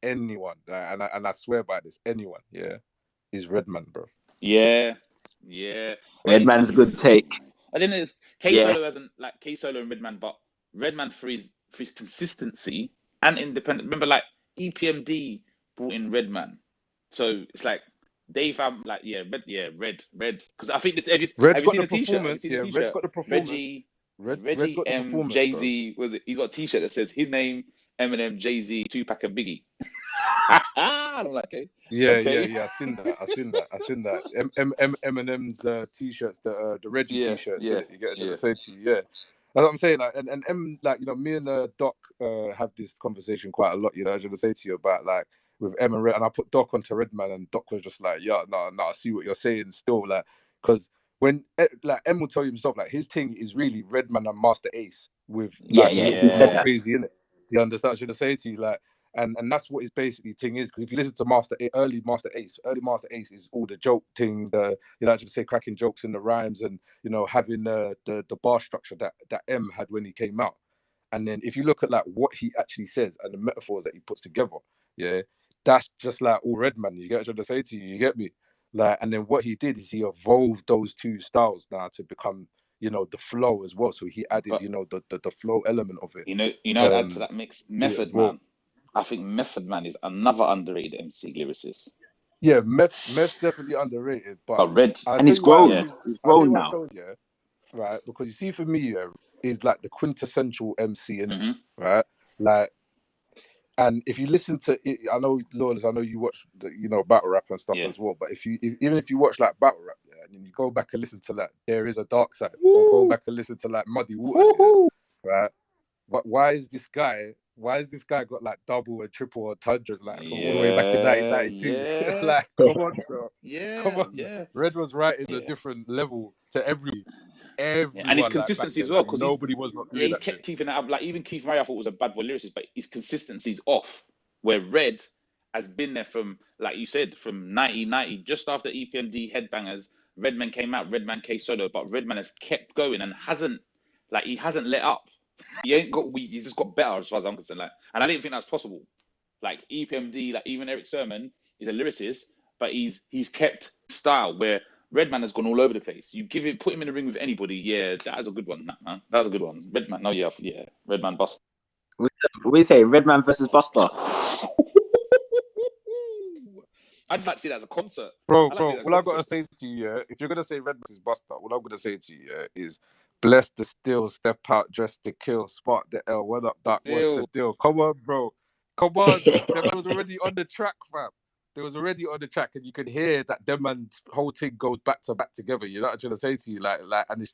I swear by this, anyone, yeah, is Redman, bro. Yeah. Redman's good take. I think it's K-Solo hasn't like K-Solo and Redman, but Redman for his consistency and independent. Remember, like EPMD brought in Redman, so it's like they found like red because I think this. Have you seen the T-shirt? Red's got the performance. Reggie Jay-Z was it? He's got a T-shirt that says his name, Eminem, Jay-Z, Tupac, and Biggie. I'm like, okay. Yeah, Okay. I seen that. Eminem's t-shirts, the Reggie Yeah, t-shirts, yeah, innit? You get what I'm trying yeah. to say to you, yeah. That's what I'm saying. Like, and like, you know, me and Doc have this conversation quite a lot. You know, I was gonna say to you about like with Em and Red, and I put Doc onto Redman, and Doc was just like, yeah, no, I see what you're saying still, like, because when like Em will tell you himself, like his thing is really Redman and Master Ace with Yeah, like a yeah, little he bit said more Yeah. that. crazy in it. Do you understand what I'm trying to say to you, like? And that's what his basically thing is, because if you listen to early Master Ace is all the joke thing, the, you know, I should say, cracking jokes in the rhymes, and, you know, having the bar structure that M had when he came out. And then if you look at like what he actually says and the metaphors that he puts together, yeah, that's just like all Redman. You get what I'm trying to say to you, you get me? Like, and then what he did is he evolved those two styles now to become, you know, the flow as well. So he added, But you know, the flow element of it I'd add to that mix to it as Method well. Man. I think Method Man is another underrated MC lyricist. Yeah, Meth's definitely underrated, but But Red, I'll And tell he's you why I yeah. grown. choose. He's I'll tell you grown why I now. chose, yeah, right? Because you see, for me, yeah, is like the quintessential MC in it, Hmm. right? Like, and if you listen to it, I know, Lawless, I know you watch the, you know, battle rap and stuff Yeah. as well. But even if you watch like battle rap, yeah, and then you go back and listen to like There Is a Dark Side, or go Woo, back and listen to like Muddy Waters, yeah, woo-hoo. right? But why is this guy? Why has this guy got like double and triple entendres like from all the way back in Yeah, 1992? yeah, Like, come on, bro, come yeah, on. yeah, Red was writing a yeah, different level to yeah. And his everyone like back consistency as then. well, Like because nobody was not doing he's that shit. kept keeping that up. Like even Keith Murray, I thought was a bad boy lyricist, but his consistency's off. Where Red has been there from, like you said, from 1990, just after EPMD Headbangers, Redman came out, Redman K solo, but Redman has kept going and he hasn't let up. He ain't got weak. He's just got better as far as I'm concerned. Like, and I didn't think that's possible. Like EPMD, like even Eric Sermon is a lyricist, but he's kept style where Redman has gone all over the place. You put him in a ring with anybody, yeah, that is a good one, man. That was a good one. Redman, no, yeah, Redman bust. We say Redman versus Buster. I just like to see that as a concert. Bro, I like to see that as a all I concert. gotta say to you, yeah, if you're gonna say Red versus Buster, all I'm gonna say to you, yeah, is bless the still, step out, dress to kill, spark the L. What up, Doc? What's the Ew. deal? Come on, bro. Come on. Them man was already on the track, fam. They was already on the track, and you could hear that them man's whole thing goes back to back together. You know what I'm trying to say to you? Like, and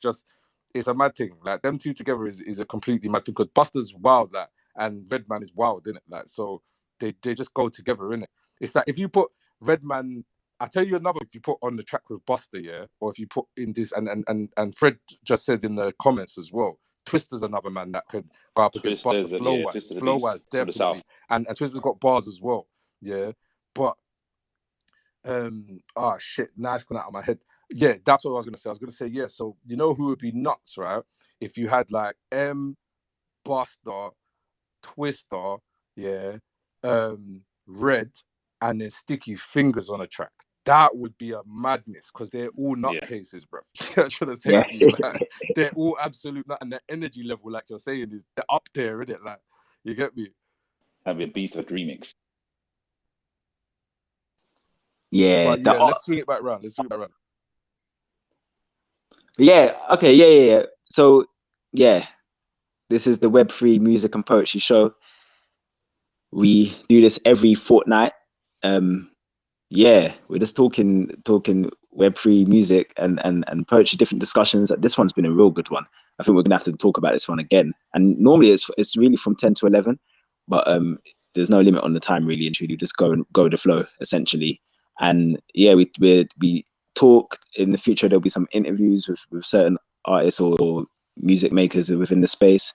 it's a mad thing. Like, them two together is a completely mad thing, because Buster's wild, like, and Redman is wild, innit? Like, so they just go together, innit? It's like if you put Redman, I tell you another, if you put on the track with Buster, yeah, or if you put in this, and Fred just said in the comments as well, Twister's another man that could go up against Buster Twisters, flow yeah, wise, Twisters a beast from the definitely, south. and Twister's got bars as well, yeah. But shit, now it's gone out of my head. Yeah, that's what I was gonna say. I was gonna say, yeah. So you know who would be nuts, right? If you had like Buster, Twister, yeah, Red, and then Sticky Fingers on a track. That would be a madness, because they're all Yeah, nutcases, bro. I should have said Yeah. to you, like, they're all absolute nut, and the energy level, like you're saying, is they're up there, isn't it? Like, you get me? that'd be a beast of a remix. Yeah. But yeah, let's swing it back around. Yeah. Okay. Yeah. So yeah, this is the Web3 Music and Poetry Show. We do this every fortnight. Yeah, we're just talking Web3 music and poetry, different discussions. This one's been a real good one. I think we're gonna have to talk about this one again. And normally it's really from 10 to 11, but there's no limit on the time, really and truly. Just go with the flow, essentially. And yeah, we talk. In the future there'll be some interviews with certain artists or music makers within the space.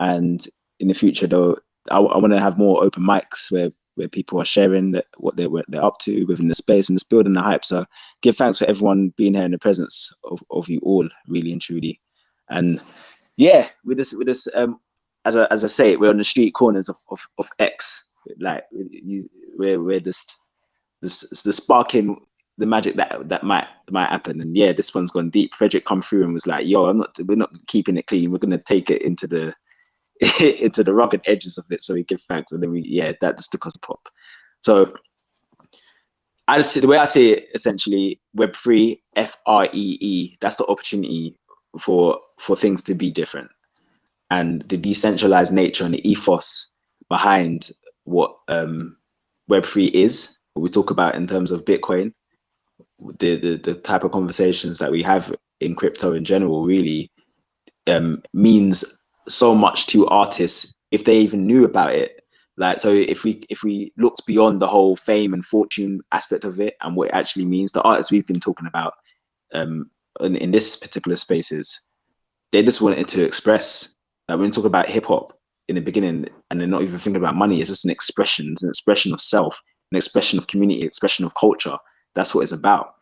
And in the future though, I want to have more open mics where people are sharing what they're up to within the space and just building the hype. So give thanks for everyone being here in the presence of you all, really and truly. And yeah, with this as I say, we're on the street corners of X. Like we're just the sparking the magic that might happen. And yeah, this one's gone deep. Frederick come through and was like, yo, we're not keeping it clean. We're gonna take it into the into the rugged edges of it. So we give thanks, and then that just took us pop. So the way I see it, essentially, Web3, FREE, that's the opportunity for things to be different, and the decentralized nature and the ethos behind what Web3 is, what we talk about in terms of Bitcoin, the type of conversations that we have in crypto in general really means so much to artists if they even knew about it. Like, so if we looked beyond the whole fame and fortune aspect of it and what it actually means, the artists we've been talking about in this particular spaces, they just wanted to express. Like when we talk about hip hop in the beginning, and they're not even thinking about money, it's just an expression. It's an expression of self, an expression of community, expression of culture. That's what it's about.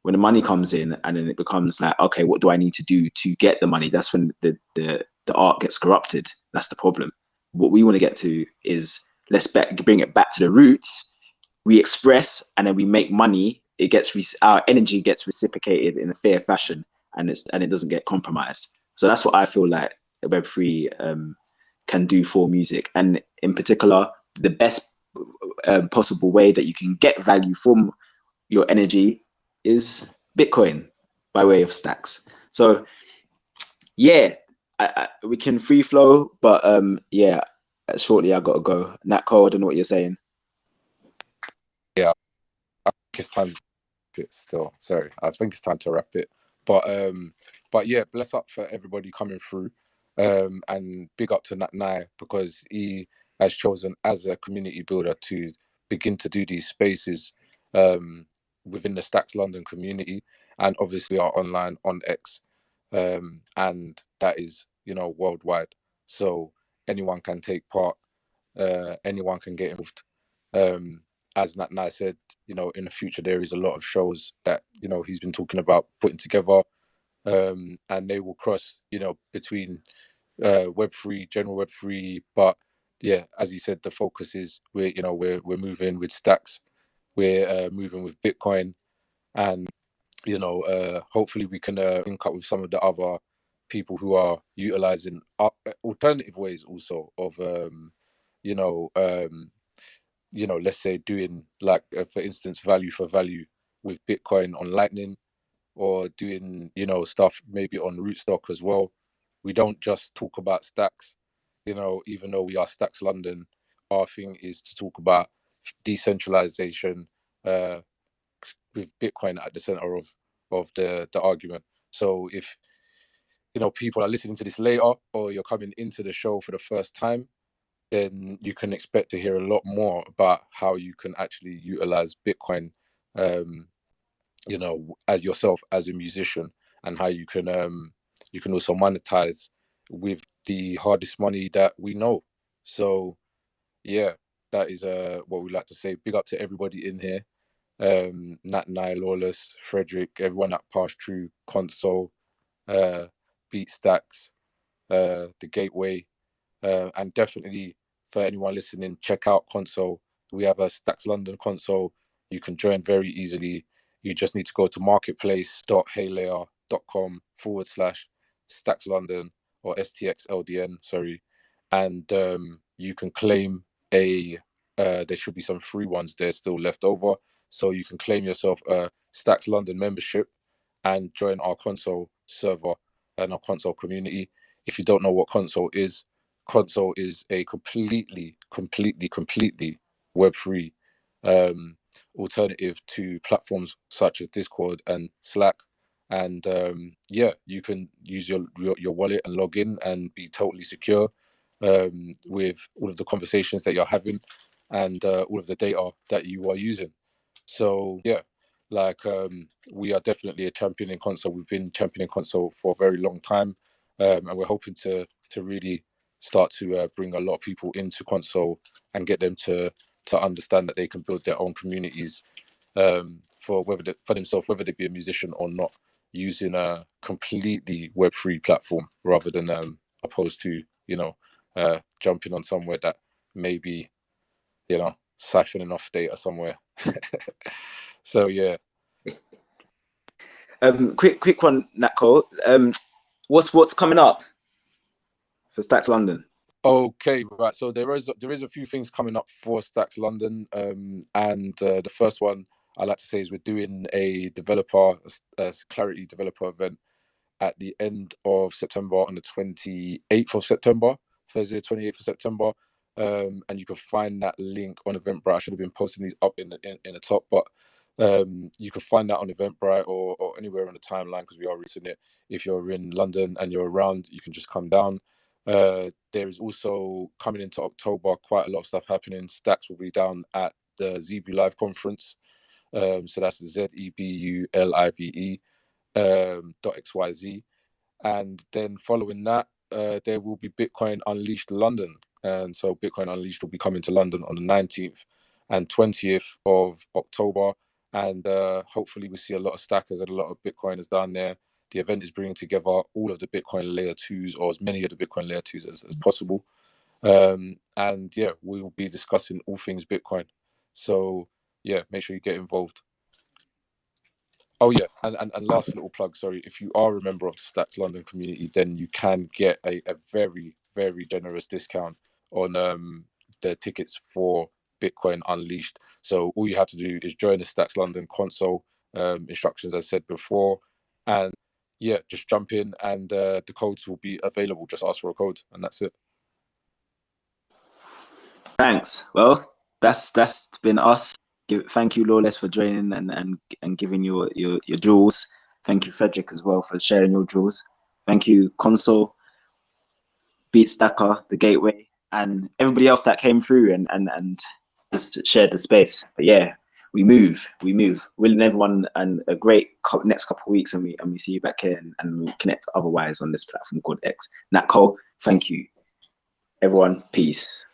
When the money comes in, and then it becomes like, okay, what do I need to do to get the money? That's when the art gets corrupted. That's the problem. What we want to get to is let's bring it back to the roots. We express, and then we make money. It gets our energy gets reciprocated in a fair fashion, and it doesn't get compromised. So that's what I feel like Web3 can do for music, and in particular, the best possible way that you can get value from your energy is Bitcoin by way of stacks. So yeah, we can free flow, but yeah, shortly I gotta go. Natco, I don't know what you're saying. Yeah, I think it's time to wrap it still. Sorry, I think it's time to wrap it. But yeah, bless up for everybody coming through. And big up to Nat Nai because he has chosen as a community builder to begin to do these spaces within the Stacks London community, and obviously are online on X, and that is, you know, worldwide. So anyone can take part, anyone can get involved. As Nat Nai said, you know, in the future there is a lot of shows that, you know, he's been talking about putting together, and they will cross, you know, between Web3, general Web3, but yeah, as he said, the focus is we're moving with stacks, we're moving with Bitcoin, and you know, hopefully we can link up with some of the other people who are utilizing alternative ways also of you know let's say doing like for instance value for value with Bitcoin on Lightning, or doing, you know, stuff maybe on Rootstock as well. We don't just talk about stacks, you know, even though we are Stacks London, our thing is to talk about decentralization with Bitcoin at the center of the argument. So if, you know, people are listening to this later, or you're coming into the show for the first time, then you can expect to hear a lot more about how you can actually utilize Bitcoin, you know, as yourself as a musician, and how you can also monetize with the hardest money that we know. So yeah, that is what we like to say. Big up to everybody in here. Nat Nile, Lawless, Frederick, everyone that passed through Console, Beat Stacks, the Gateway, and definitely for anyone listening, check out Console. We have a Stacks London console. You can join very easily. You just need to go to marketplace.heylayer.com/Stacks London, or STXLDN, sorry. And you can claim there should be some free ones there still left over. So you can claim yourself a Stacks London membership and join our console server and our console community. If you don't know what console is a completely Web3 alternative to platforms such as Discord and Slack. And yeah, you can use your wallet and log in and be totally secure with all of the conversations that you're having, and all of the data that you are using. So yeah, like we are definitely a champion in console. We've been championing console for a very long time, and we're hoping to really start to bring a lot of people into console and get them to understand that they can build their own communities for themselves, whether they be a musician or not, using a completely Web3 platform rather than opposed to, you know, jumping on somewhere that maybe, you know, siphoning off data somewhere. So yeah. Quick one, Natco. What's coming up for Stacks London? Okay, right. So there is a few things coming up for Stacks London, and the first one I like to say is we're doing a Clarity developer event at the end of September, on the 28th of September, Thursday, 28th of September. And you can find that link on Eventbrite. I should have been posting these up in the top, but you can find that on Eventbrite or anywhere on the timeline, because we are releasing it. If you're in London and you're around, you can just come down. There is also, coming into October, quite a lot of stuff happening. Stacks will be down at the Zebu Live conference. So that's ZEBULIVE .xyz. And then following that, there will be Bitcoin Unleashed London. And so Bitcoin Unleashed will be coming to London on the 19th and 20th of October. And hopefully we see a lot of stackers and a lot of Bitcoiners down there. The event is bringing together all of the Bitcoin layer 2s, or as many of the Bitcoin layer 2s as possible. And yeah, we will be discussing all things Bitcoin. So yeah, make sure you get involved. Oh yeah, and last little plug, sorry, if you are a member of the Stacks London community, then you can get a very, very generous discount on the tickets for Bitcoin Unleashed. So all you have to do is join the Stacks London console, instructions as said before, and yeah, just jump in, and the codes will be available. Just ask for a code, and that's it. Thanks. Well, that's been us. Thank you, Lawless, for joining and giving your jewels. Thank you, Frederick, as well, for sharing your jewels. Thank you, Console, Beat Stacker, The Gateway, and everybody else that came through and just shared the space. But yeah, we move. Willing everyone and a great next couple of weeks, and we see you back here and we connect otherwise on this platform called X. Nat Cole, thank you. Everyone, peace.